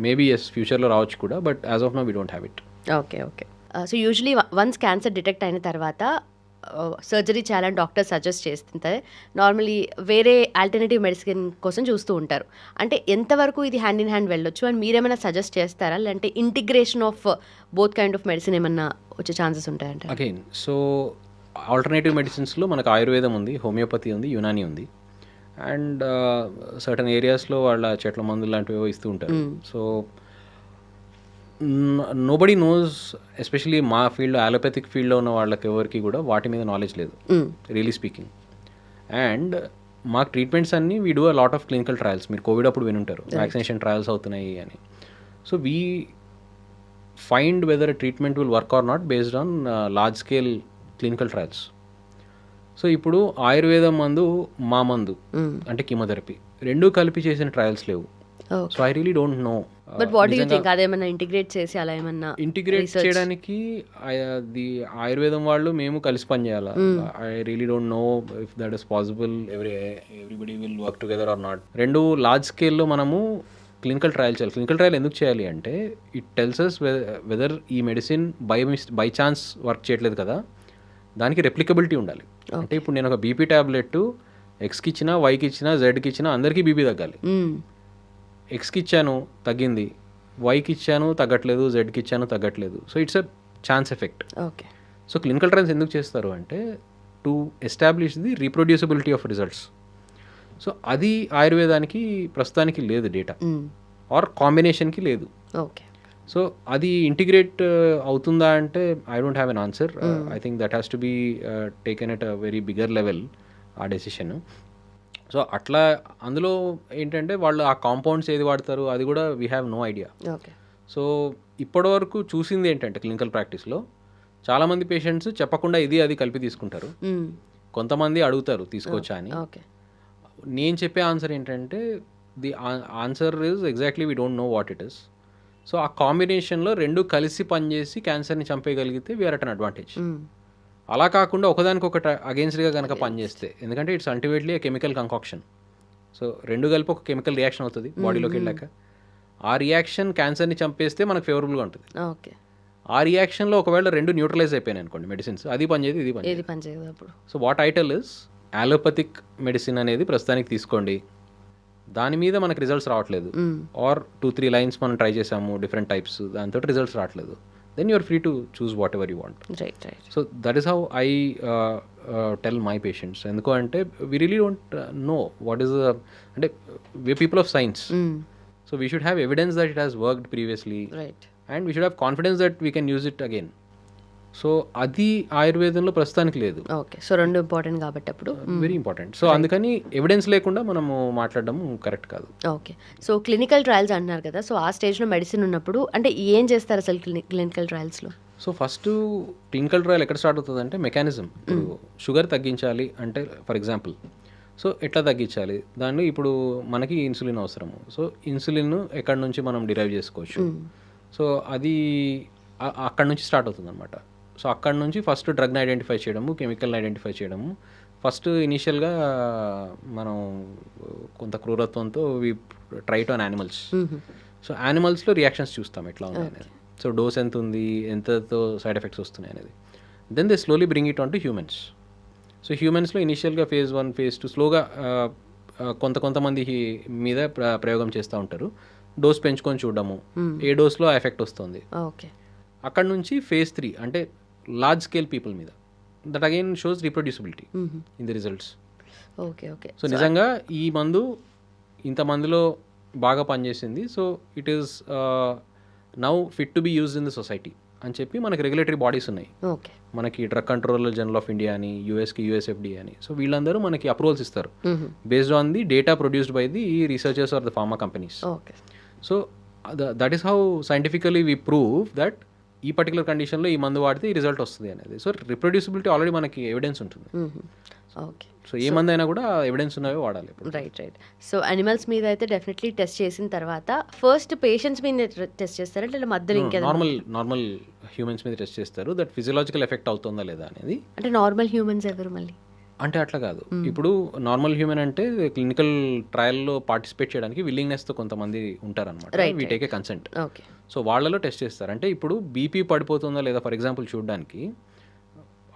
మేబీ ఎస్ ఫ్యూచర్లో రావచ్చు కూడా, but as of now we don't have it. Okay. So usually once cancer detect అయిన తర్వాత సర్జరీ చేయాలని డాక్టర్ సజెస్ట్ చేస్తుంటే నార్మలీ వేరే ఆల్టర్నేటివ్ మెడిసిన్ కోసం చూస్తూ ఉంటారు. అంటే ఎంతవరకు ఇది హ్యాండ్ ఇన్ హ్యాండ్ వెళ్ళొచ్చు అని మీరేమైనా సజెస్ట్ చేస్తారా, లేదంటే integration of both kind of medicine ఏమన్నా వచ్చే ఛాన్సెస్ ఉంటాయంటే? అగైన్ సో ఆల్టర్నేటివ్ మెడిసిన్స్లో మనకు ఆయుర్వేదం ఉంది, హోమియోపతి ఉంది, యునాని ఉంది. అండ్ సర్టన్ ఏరియాస్లో వాళ్ళ చెట్ల మందులు లాంటివి ఇస్తూ ఉంటారు. సో నోబడీ నోస్, ఎస్పెషలీ మా ఫీల్డ్ అలోపతిక్ ఫీల్డ్లో ఉన్న వాళ్ళకి ఎవరికి కూడా వాటి మీద నాలెడ్జ్ లేదు, రియలీ స్పీకింగ్. అండ్ మాకు ట్రీట్మెంట్స్ అన్నీ we do a lot of clinical trials. మీరు కోవిడ్ అప్పుడు వినుంటారు వ్యాక్సినేషన్ ట్రయల్స్ అవుతున్నాయి అని. So we find weather treatment will work or not based on large scale clinical trials. So ఇప్పుడు ఆయుర్వేదం మందు, మా మందు అంటే కీమోథెరపీ రెండూ కలిపి చేసిన ట్రయల్స్ లేవు. So I really don't no. But what do you think అదేమన్నా ఇంటిగ్రేట్ చేసి అలా ఏమన్నా ఇంటిగ్రేట్ చేయడానికి ది ఆయుర్వేదం వాళ్ళు మేము కలిసి పని చేయాలా? I really don't know if that is possible. Everybody will work together or not. రెండు లార్జ్ స్కేల్లో మనము క్లినికల్ ట్రయల్ చేయాలి. క్లినికల్ ట్రయల్ ఎందుకు చేయాలి అంటే ఇట్ టెల్స్ అస్ వెదర్ ఈ మెడిసిన్ బై ఛాన్స్ వర్క్ చేయట్లేదు కదా, దానికి రెప్లికబిలిటీ ఉండాలి. అంటే ఇప్పుడు నేను ఒక బీపీ ట్యాబ్లెట్ ఎక్స్కి ఇచ్చినా, వైకి ఇచ్చినా, జెడ్కి ఇచ్చినా అందరికీ బీపీ తగ్గాలి. ఎక్స్కి ఇచ్చాను తగ్గింది, వైకి ఇచ్చాను తగ్గట్లేదు, జెడ్కి ఇచ్చాను తగ్గట్లేదు. So it's a chance effect. Okay. So clinical trials ఎందుకు చేస్తారు అంటే to establish the reproducibility of results. So అది ఆయుర్వేదానికి ప్రస్తుతానికి లేదు డేటా, ఆర్ కాంబినేషన్కి లేదు. ఓకే. సో అది ఇంటిగ్రేట్ అవుతుందా అంటే I don't have an answer. I think that has to be taken at a very bigger level a decision. So అట్లా అందులో ఏంటంటే వాళ్ళు ఆ కాంపౌండ్స్ ఏది వాడతారు అది కూడా we have no idea. Okay. So ఇప్పటివరకు చూసింది ఏంటంటే క్లినికల్ ప్రాక్టీస్లో చాలామంది పేషెంట్స్ చెప్పకుండా ఇది అది కలిపి తీసుకుంటారు. కొంతమంది అడుగుతారు తీసుకోవచ్చా అని. నేను చెప్పే ఆన్సర్ ఏంటంటే the answer is exactly we don't know what it is. So ఆ కాంబినేషన్లో రెండు కలిసి పనిచేసి క్యాన్సర్ని చంపేయగలిగితే వీఆర్ అట్ అన్ అడ్వాంటేజ్. అలా కాకుండా ఒకదానికొకటి అగేన్స్ట్గా కనుక పనిచేస్తే, ఎందుకంటే it's ultimately a chemical concoction. So రెండు కలిపి ఒక కెమికల్ రియాక్షన్ అవుతుంది బాడీలోకి వెళ్ళాక. ఆ రియాక్షన్ క్యాన్సర్ని చంపేస్తే మనకు ఫేవరబుల్గా ఉంటుంది. ఓకే. ఆ రియాక్షన్లో ఒకవేళ రెండు న్యూట్రలైజ్ అయిపోయినాయి అనుకోండి మెడిసిన్స్, అది పనిచేయదు, ఇది పనిచేయదు. అప్పుడు so what I tell is allopathic medicine అనేది ప్రస్తుతానికి తీసుకోండి, దాని మీద మనకు రిజల్ట్స్ రావట్లేదు, ఆర్ 2-3 లైన్స్ మనం ట్రై చేసాము డిఫరెంట్ టైప్స్, దాంతో రిజల్ట్స్ రావట్లేదు, then you are free to choose whatever you want. Right. So that is how I tell my patients. ఎందుకు అంటే we really don't know what is the, అంటే we're people of science. So we should have evidence that it has worked previously. Right. And we should have confidence that we can use it again. So అది ఆయుర్వేదంలో ప్రస్తుతానికి లేదు. ఓకే. సో రెండు ఇంపార్టెంట్ కాబట్టి అప్పుడు వెరీ ఇంపార్టెంట్. సో అందుకని ఎవిడెన్స్ లేకుండా మనము మాట్లాడడం కరెక్ట్ కాదు. ఓకే. సో క్లినికల్ ట్రయల్స్ అంటున్నారు కదా, సో ఆ స్టేజ్లో మెడిసిన్ ఉన్నప్పుడు అంటే ఏం చేస్తారు అసలు క్లినికల్ ట్రయల్స్లో? సో ఫస్ట్ క్లినికల్ ట్రయల్ ఎక్కడ స్టార్ట్ అవుతుంది అంటే మెకానిజం. ఇప్పుడు షుగర్ తగ్గించాలి అంటే ఫర్ ఎగ్జాంపుల్, సో ఎట్లా తగ్గించాలి, దాన్ని ఇప్పుడు మనకి ఇన్సులిన్ అవసరము. సో ఇన్సులిన్ ఎక్కడి నుంచి మనం డిరైవ్ చేసుకోవచ్చు. సో అది అక్కడ నుంచి స్టార్ట్ అవుతుంది అనమాట. సో అక్కడ నుంచి ఫస్ట్ డ్రగ్ని ఐడెంటిఫై చేయడము, కెమికల్ని ఐడెంటిఫై చేయడము. ఫస్ట్ ఇనీషియల్గా మనం కొంత క్రూరత్వంతో we try to on animals. So యానిమల్స్లో రియాక్షన్స్ చూస్తాం ఎట్లా ఉన్నాయి అనేది. సో డోస్ ఎంత ఉంది, ఎంతతో సైడ్ ఎఫెక్ట్స్ వస్తున్నాయి అనేది. Then they slowly bring it on to humans. So హ్యూమన్స్లో ఇనీషియల్గా phase 1, phase 2 స్లోగా కొంతమంది మీద ప్రయోగం చేస్తూ ఉంటారు. డోస్ పెంచుకొని చూడడము, ఏ డోస్లో ఆ ఎఫెక్ట్ వస్తుంది. ఓకే. అక్కడ నుంచి phase 3 అంటే లార్జ్ స్కేల్ పీపుల్ మీద. That again shows reproducibility in the results. Okay. Okay. So నిజంగా ఈ మందు ఇంతమందిలో బాగా పనిచేసింది. So it is now fit to be used in the society అని చెప్పి మనకి రెగ్యులేటరీ బాడీస్ ఉన్నాయి. ఓకే. మనకి drug controller general of India అని, యూఎస్కి యూఎస్ఎఫ్డిఏ అని. సో వీళ్ళందరూ మనకి అప్రూవల్స్ ఇస్తారు based on the data produced by the researchers or the pharma companies. Okay. So that is how scientifically we prove that ఈ పర్టికులర్ కండిషన్లో ఈ మందు వాడితే ఈ రిజల్ట్ వస్తుంది అనేది. సో రిప్రొడ్యూసిబిలిటీ ఆల్రెడీ మనకి ఎవిడెన్స్ ఉంటుంది. ఓకే. సో ఏ మంది అయినా కూడా ఎవిడెన్స్ ఉన్నవే వాడాలి. రైట్. సో అనిమల్స్ మీద అయితే డెఫినెట్లీ టెస్ట్ చేసిన తర్వాత ఫస్ట్ పేషెంట్స్ మీద టెస్ట్ చేస్తారంటే ఇలా మధ్యలో ఇంకేదో నార్మల్ హ్యూమన్స్ మీద టెస్ట్ చేస్తారు, దట్ ఫిజియలాజికల్ ఎఫెక్ట్ అవుతుందా లేదా అనేది. అంటే నార్మల్ హ్యూమన్స్ ఎవరు మళ్ళీ అంటే అట్లా కాదు. ఇప్పుడు నార్మల్ హ్యూమన్ అంటే క్లినికల్ ట్రయల్లో పార్టిసిపేట్ చేయడానికి విల్లింగ్నెస్తో కొంతమంది ఉంటారనమాట. We take a consent. Okay. So వాళ్ళలో టెస్ట్ చేస్తారు. అంటే ఇప్పుడు బీపీ పడిపోతుందా లేదా ఫర్ ఎగ్జాంపుల్ చూడడానికి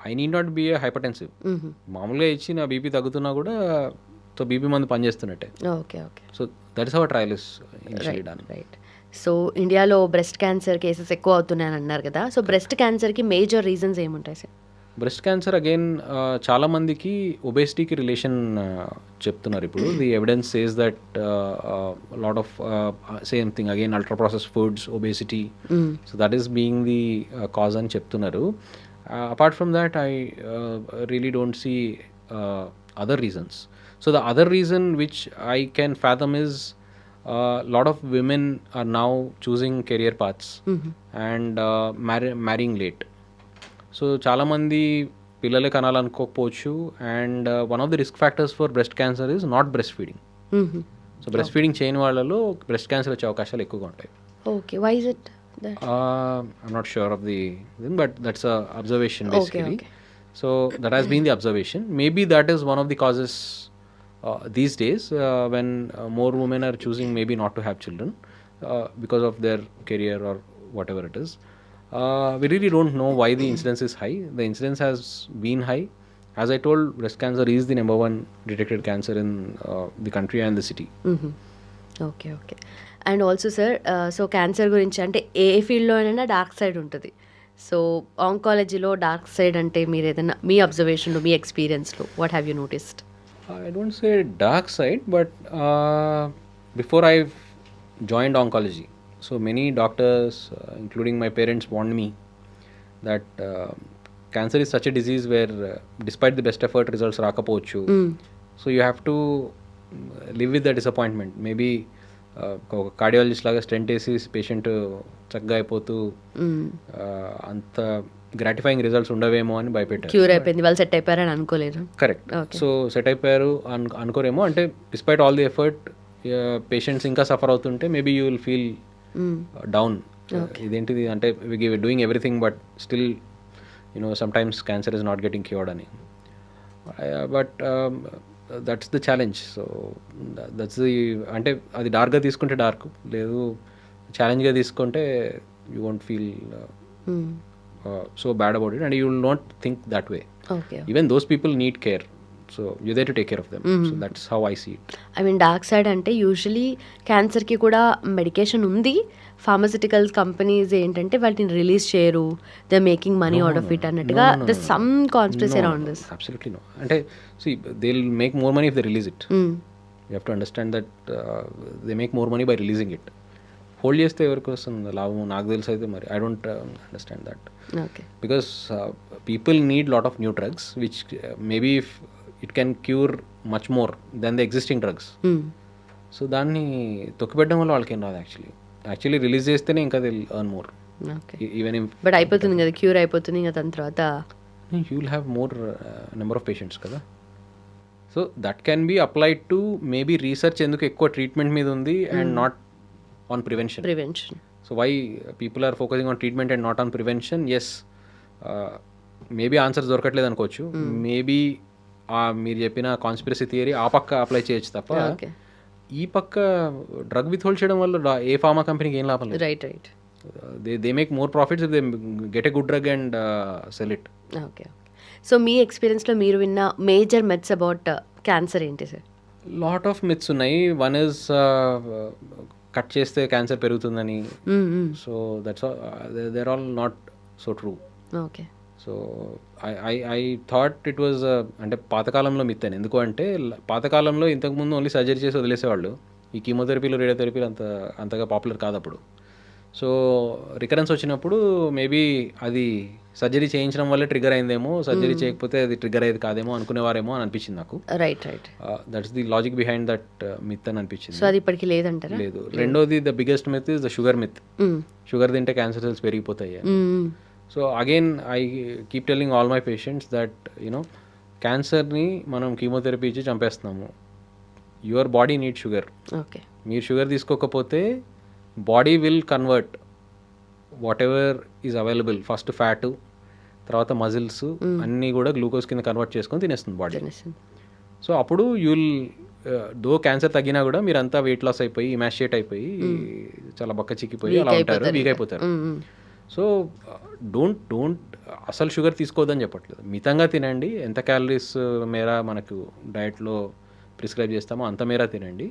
I need not be a hypertensive. మామూలుగా ఇచ్చి నా బీపీ తగ్గుతున్నా కూడా సో బీపీ మందు పనిచేస్తున్నట్టే. Okay. Okay. So that is our trial is initially done. Right. So ఇండియాలో బ్రెస్ట్ క్యాన్సర్ కేసెస్ ఎక్కువ అవుతున్నాయని అన్నారు కదా. సో బ్రెస్ట్ క్యాన్సర్కి మేజర్ రీజన్స్ ఏముంటాయి సార్? బ్రెస్ట్ క్యాన్సర్ అగైన్ చాలామందికి ఒబేసిటీకి రిలేషన్ చెప్తున్నారు ఇప్పుడు. The evidence says that lot of same thing again ultra process foods, obesity, so that is being the cause అని చెప్తున్నారు. Apart from that I really don't see other reasons. So the other reason which I can fathom is lot of women are now choosing career paths and marrying late. So చాలామంది పిల్లలే కనాలనుకోకపోవచ్చు. And one of the risk factors for breast cancer is not breast feeding. So breast feeding చేయని వాళ్ళలో బ్రెస్ట్ క్యాన్సర్ వచ్చే అవకాశాలు ఎక్కువగా ఉంటాయి. Okay. Why is it? I'm not sure of the thing, but that's a observation basically. Okay. So that has been the observation. Maybe that is one of the causes these days when more women are choosing maybe not to have children because of their career or whatever it is. We really don't know why the incidence is high. The incidence has been high. As I told, breast cancer is the number one detected cancer in the country and the city. Okay. Okay. And also sir, so cancer గురించి అంటే ఏ ఫీల్డ్లో అయినా డార్క్ సైడ్ ఉంటుంది. సో ఆంకాలజీలో డార్క్ సైడ్ అంటే మీరు ఏదైనా మీ అబ్జర్వేషన్లో, మీ ఎక్స్పీరియన్స్లో what have you noticed? I don't say dark side, but before I've joined oncology, so many doctors, including my parents, warned me that cancer is such a disease where despite the best effort, results rakapochu. So you have to live with the disappointment. Maybe ఒక కార్డియాలజిస్ట్ లాగా స్టెంట్ వేసి పేషెంట్ చక్కగా అయిపోతూ అంత గ్రాటిఫైయింగ్ రిజల్ట్స్ ఉండవేమో అని భయపెట్టారు. క్యూర్ అయిపోయింది, వాళ్ళు సెట్ అయిపోయారని అనుకోలేదు. కరెక్ట్. సో సెట్ అయిపోయారు అనుకోరేమో. అంటే despite all the effort patients ఇంకా సఫర్ అవుతుంటే maybe you will feel down. ఇదేంటిది అంటే we doing everything but still some times cancer is not getting cured అని. But that's the challenge. So that's the అంటే అది డార్క్గా తీసుకుంటే డార్క్, లేదు ఛాలెంజ్గా తీసుకుంటే you won't feel so bad about it and you will not think that way. Okay. Even those people need care, so you're there to take care of them. So that's how I see it. I mean dark side అంటే యూజువలీ క్యాన్సర్కి కూడా మెడికేషన్ ఉంది. ఫార్మసిటికల్స్ కంపెనీస్ ఏంటంటే వాటిని రిలీజ్ చేయరు, they making money out of it అన్నట్టుగా the some conspiracy around this. Absolutely no. అంటే see they'll make more money if they release it. You have to understand that they make more money by releasing it. Hold చేస్తే ఎవరికి వస్తుంది లాభం? నాకు తెలిసి అయితే మరి I don't understand that. Okay. Because people need lot of new drugs which maybe it can cure much more than the existing drugs. So దాన్ని తొక్కిపెట్టడం వల్ల వాళ్ళకి ఏం రాదు. యాక్చువల్లీ రిలీజ్ చేస్తేనే ఇంకా they earn more. Even but అయిపోతుంది కదా, క్యూర్ అయిపోతుంది ఇంకా, దాని తర్వాత you will have more number of patients కదా. So that can be applied to maybe research ఎందుకు ఎక్కువ ట్రీట్మెంట్ మీద ఉంది and not on prevention. So why people are focusing on treatment and not on prevention? Yes, maybe answers దొరకట్లేదు అనుకోవచ్చు. మేబీ మీరు చెప్పిన కాన్స్పిరసీ థియరీ ఆ పక్క అప్లై చేయొచ్చు తప్ప ఈ పక్క డ్రగ్ విత్హోల్డ్ చేయడం వల్ల ఏ ఫార్మా కంపెనీకి ఏం లాభం లేదు. Right. They make more profits if they get a good drug and sell it. Okay. So మీ ఎక్స్పీరియన్స్లో మీరు విన్న మేజర్ మిత్స్ అబౌట్ క్యాన్సర్ ఏంటి సార్? లాట్ ఆఫ్ మిత్స్ ఉన్నాయి. వన్ ఇస్ కట్ చేస్తే క్యాన్సర్ పెరుగుతుందని. So that's they're all not so true. Okay. So I thought it was అంటే పాతకాలంలో మిత్ అని. ఎందుకు అంటే పాతకాలంలో ఇంతకుముందు ఓన్లీ సర్జరీ చేసి వదిలేసేవాళ్ళు. ఈ కీమోథెరపీలు, రేడియోథెరపీలు అంతగా పాపులర్ కాదు అప్పుడు. సో రికరెన్స్ వచ్చినప్పుడు మేబీ అది సర్జరీ చేయించడం వల్ల ట్రిగర్ అయిందేమో, సర్జరీ చేయకపోతే అది ట్రిగర్ అయ్యేది కాదేమో అనుకునేవారేమో అని అనిపించింది నాకు. Right. That's the logic behind that myth అని అనిపించింది. సో అది ఇప్పటికి లేదంటారా? లేదు. రెండోది the biggest myth is the sugar myth. Sugar తింటే క్యాన్సర్ సెల్స్ పెరిగిపోతాయి. So again I keep telling all my patients that you know క్యాన్సర్ని మనం కీమోథెరపీ ఇచ్చి చంపేస్తున్నాము. Your body need sugar. Okay. మీరు షుగర్ తీసుకోకపోతే body will convert whatever is available, first fat, తర్వాత మజిల్స్ అన్నీ కూడా గ్లూకోజ్ కింద కన్వర్ట్ చేసుకొని తినేస్తుంది బాడీ. సో అప్పుడు యూల్ దో క్యాన్సర్ తగ్గినా కూడా మీరంతా వెయిట్ లాస్ అయిపోయి ఇమాషియేట్ అయిపోయి చాలా బక్క చిక్కిపోయి అలా ఉంటారు, వీక్ అయిపోతారు. సో డోంట్ అసలు షుగర్ తీసుకోవద్దని చెప్పట్లేదు, మితంగా తినండి. ఎంత క్యాలరీస్ మేర మనకు డయట్లో ప్రిస్క్రైబ్ చేస్తామో అంత మేర తినండి.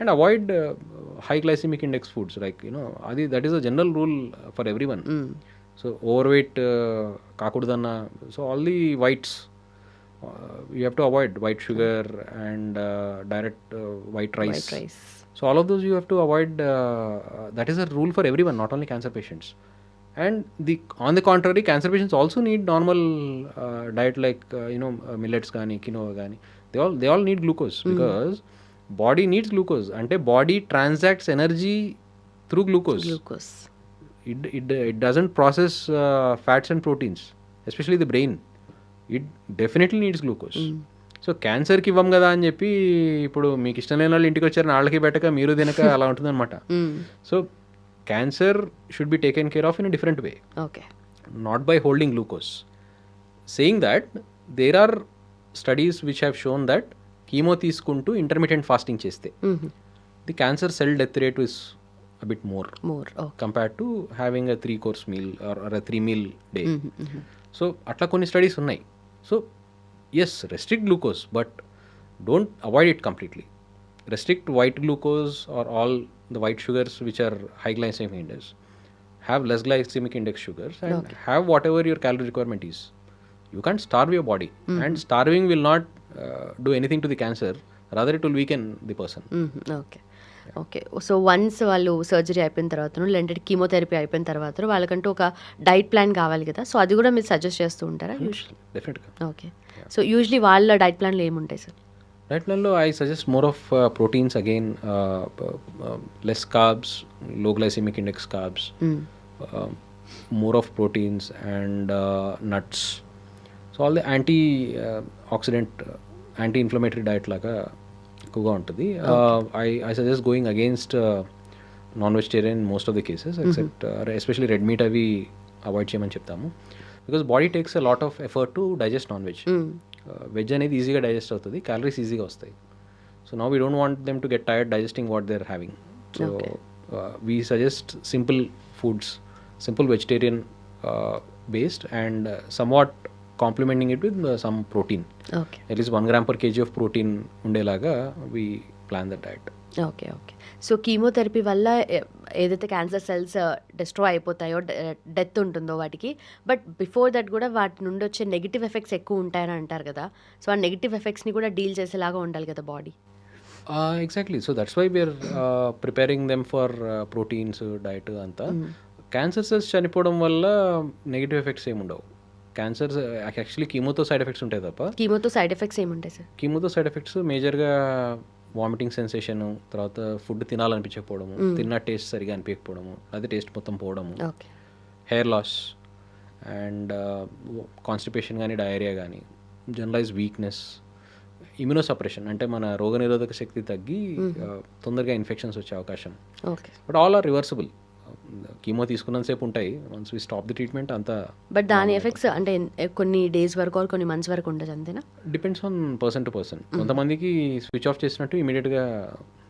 And avoid high glycemic index foods like అది that is a general rule for every one. So overweight కాకూడదన్న, so all the whites you have to avoid white sugar and direct white rice. So all of those you have to avoid. That is a rule for every one, not only cancer patients. And on the contrary, cancer patients also need normal diet like millets gaani, quinoa gaani. They all need glucose because body needs glucose. Ante body transacts energy through glucose. It doesn't process fats and proteins, especially the brain. It definitely needs glucose. So క్యాన్సర్కి ఇవ్వం కదా అని చెప్పి ఇప్పుడు మీకు ఇష్టం లేని వాళ్ళు ఇంటికి వచ్చారు, వాళ్ళకి పెట్టక మీరు తినక అలా ఉంటుంది అనమాట. So cancer should be taken care of in a different way. Okay. Not by holding glucose. Saying that, there are studies which have shown that chemo తీసుకుంటూ intermittent fasting చేస్తే the cancer cell death rate is a bit more okay, compared to having a 3-course meal or a 3-meal day. So అట్లా కొన్ని స్టడీస్ ఉన్నాయి. So yes, restrict glucose but don't avoid it completely. Restrict white glucose or all the white sugars which are high glycemic index. Have less glycemic index sugars and have whatever your calorie requirement is. You can't starve your body, and starving will not do anything to the cancer, rather it will weaken the person. Okay. So once వాళ్ళు సర్జరీ అయిపోయిన తర్వాత లేదంటే కీమోథెరపీ అయిపోయిన తర్వాత వాళ్ళకంటూ ఒక డైట్ ప్లాన్ కావాలి కదా, సో అది కూడా మీరు సజెస్ట్ చేస్తూ ఉంటారా? డెఫినెట్గా. ఓకే. సో యూజువలీ వాళ్ళ డైట్ ప్లాన్లు ఏముంటాయి sir? Right now, I suggest more of proteins again, less carbs, low glycemic index carbs, more of proteins and nuts. So all the antioxidant, anti-inflammatory diet laga ఎక్కువగా ఉంటుంది. I suggest going against non-vegetarian in most of the cases, except especially red meat అవి అవాయిడ్ చేయమని చెప్తాము. Because body takes a lot of effort to digest non-veg. Veg అనేది ఈజీగా డైజెస్ట్ అవుతుంది, క్యాలరీస్ ఈజీగా వస్తాయి. So now we don't want them to get tired digesting what they are having. So we suggest simple foods, simple vegetarian based and somewhat complementing it with some protein. At least 1 gram per kg of protein ఉండేలాగా we plan the diet. Okay. So chemotherapy వల్ల ఏదైతే క్యాన్సర్ సెల్స్ డిస్ట్రాయ్ అయిపోతాయో, డెత్ ఉంటుందో వాటికి, బట్ బిఫోర్ దట్ కూడా వాటి నుండి వచ్చే నెగిటివ్ ఎఫెక్ట్స్ ఎక్కువ ఉంటాయని అంటారు కదా, సో ఆ నెగిటివ్ ఎఫెక్ట్స్ని కూడా డీల్ చేసేలాగా ఉండాలి కదా body. Exactly. So that's why we are preparing them for proteins diet అంతా. క్యాన్సర్ సెల్స్ చనిపోవడం వల్ల నెగిటివ్ ఎఫెక్ట్స్ ఏమి ఉండవు. క్యాన్సర్స్ యాక్చువల్లీ కీమోతో సైడ్ ఎఫెక్ట్స్ ఉంటాయి తప్ప. కీమోతో సైడ్ ఎఫెక్ట్స్ ఏముంటాయి సార్? కీమోతో సైడ్ ఎఫెక్ట్స్ మేజర్గా వామిటింగ్ సెన్సేషన్, తర్వాత ఫుడ్ తినాలనిపించకపోవడము, తిన్న టేస్ట్ సరిగా అనిపించకపోవడము, అదే టేస్ట్ మొత్తం పోవడము, హెయిర్ లాస్ అండ్ కాన్స్టిపేషన్ కానీ, డయేరియా కానీ, జనరలైజ్ వీక్నెస్, ఇమ్యూనోసప్రెషన్ అంటే మన రోగనిరోధక శక్తి తగ్గి తొందరగా ఇన్ఫెక్షన్స్ వచ్చే అవకాశం. But all are reversible. Chemo తీసుకున్నంతసేపు ఉంటాయి, once we stop the treatment అంతా. బట్ దాని ఎఫెక్ట్స్ అంటే కొన్ని డేస్ వరకు కొన్ని మంత్స్ వరకు ఉండదు అంతేనా? Depends on person to person. కొంతమందికి స్విచ్ ఆఫ్ చేసినట్టు ఇమీడియట్గా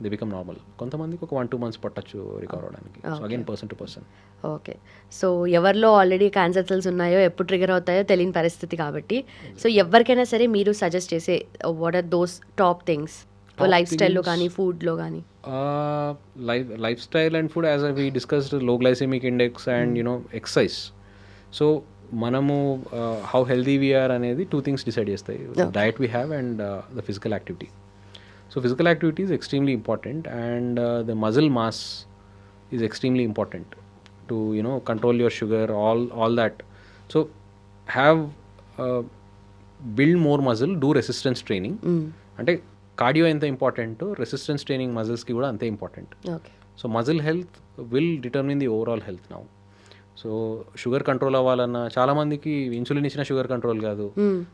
దే బికమ్ నార్మల్, కొంతమందికి ఒక 1-2 months పట్టచ్చు రికవర్ అవడానికి. So again person to person. Okay. So ఎవరిలో ఆల్రెడీ క్యాన్సర్ సెల్స్ ఉన్నాయో, ఎప్పుడు ట్రిగర్ అవుతాయో తెలియని పరిస్థితి కాబట్టి, సో ఎవరికైనా సరే మీరు సజెస్ట్ చేసే what are those top things లైఫ్ స్టైల్లో కానీ, ఫుడ్లో కానీ? Lifestyle and food, as we discussed, low glycemic index and exercise. So మనము హౌ హెల్దీ వీఆర్ అనేది 2 things డిసైడ్ చేస్తాయి, diet we have and the physical activity. So physical activity is extremely important and the muscle mass is extremely important. to control your sugar, all that. So have build more muscle, do resistance training. అంటే కార్డియో ఎంత ఇంపార్టెంట్, రెసిస్టెన్స్ ట్రైనింగ్ మజిల్స్కి కూడా అంతే important. Okay. So muscle health will determine the overall health now. So sugar control అవ్వాలన్నా చాలామందికి ఇన్సులిన్ ఇచ్చిన షుగర్ కంట్రోల్ కాదు.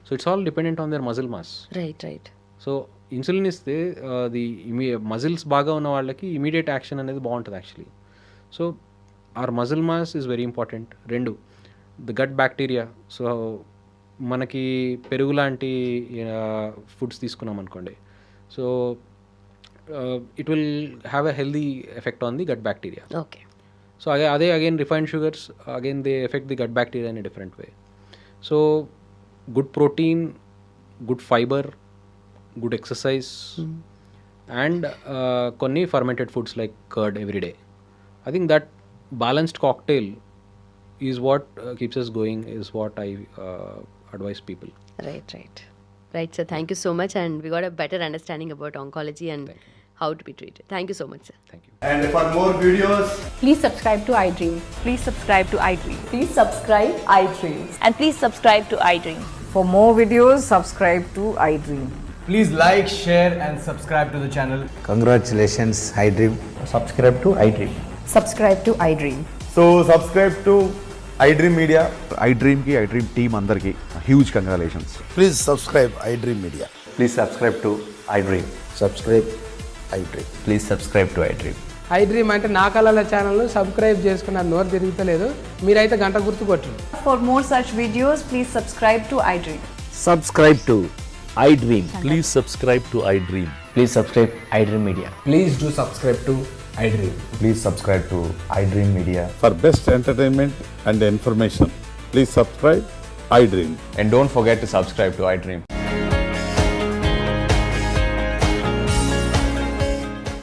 So it's all dependent on their muscle mass. Right. So insulin ఇస్తే అది మజిల్స్ బాగా ఉన్న వాళ్ళకి ఇమీడియట్ యాక్షన్ అనేది బాగుంటుంది actually. So our muscle mass is very important. రెండు, ద గట్ బ్యాక్టీరియా. సో మనకి పెరుగు లాంటి ఫుడ్స్ తీసుకున్నాం అనుకోండి, so it will have a healthy effect on the gut bacteria. Okay. So అదే again refined sugars again they affect the gut bacteria in a different way. So good protein, good fibre, good exercise and కొన్ని fermented foods like curd every day. I think that balanced cocktail is what keeps us going, is what I advise people. Right, sir. Thank you so much, and we got a better understanding about oncology and how to be treated. Thank you so much, sir. Thank you. And for more videos, Please subscribe to iDream. Please subscribe to iDream. Please subscribe iDream. And please subscribe to iDream. For more videos, subscribe to iDream. please like, share and subscribe to the channel. Congratulations, iDream. Subscribe to iDream. Subscribe to iDream. So subscribe to iDream Media. iDream team అందరికి huge congratulations. Please subscribe iDream Media. Please subscribe to iDream. Subscribe iDream. Please subscribe to iDream. iDream అంటే నా కళల ఛానల్ను సబ్స్క్రైబ్ చేసుకున్న నోరు తిరుగుతలేదు, మీరైతే గంట గుర్తు కొట్టండి. For more such videos, please subscribe to iDream. Subscribe to iDream. Please subscribe to iDream. Please subscribe iDream Media. Please do subscribe to iDream. Please subscribe to iDream Media. For best entertainment and information, please subscribe iDream. And don't forget to subscribe to iDream.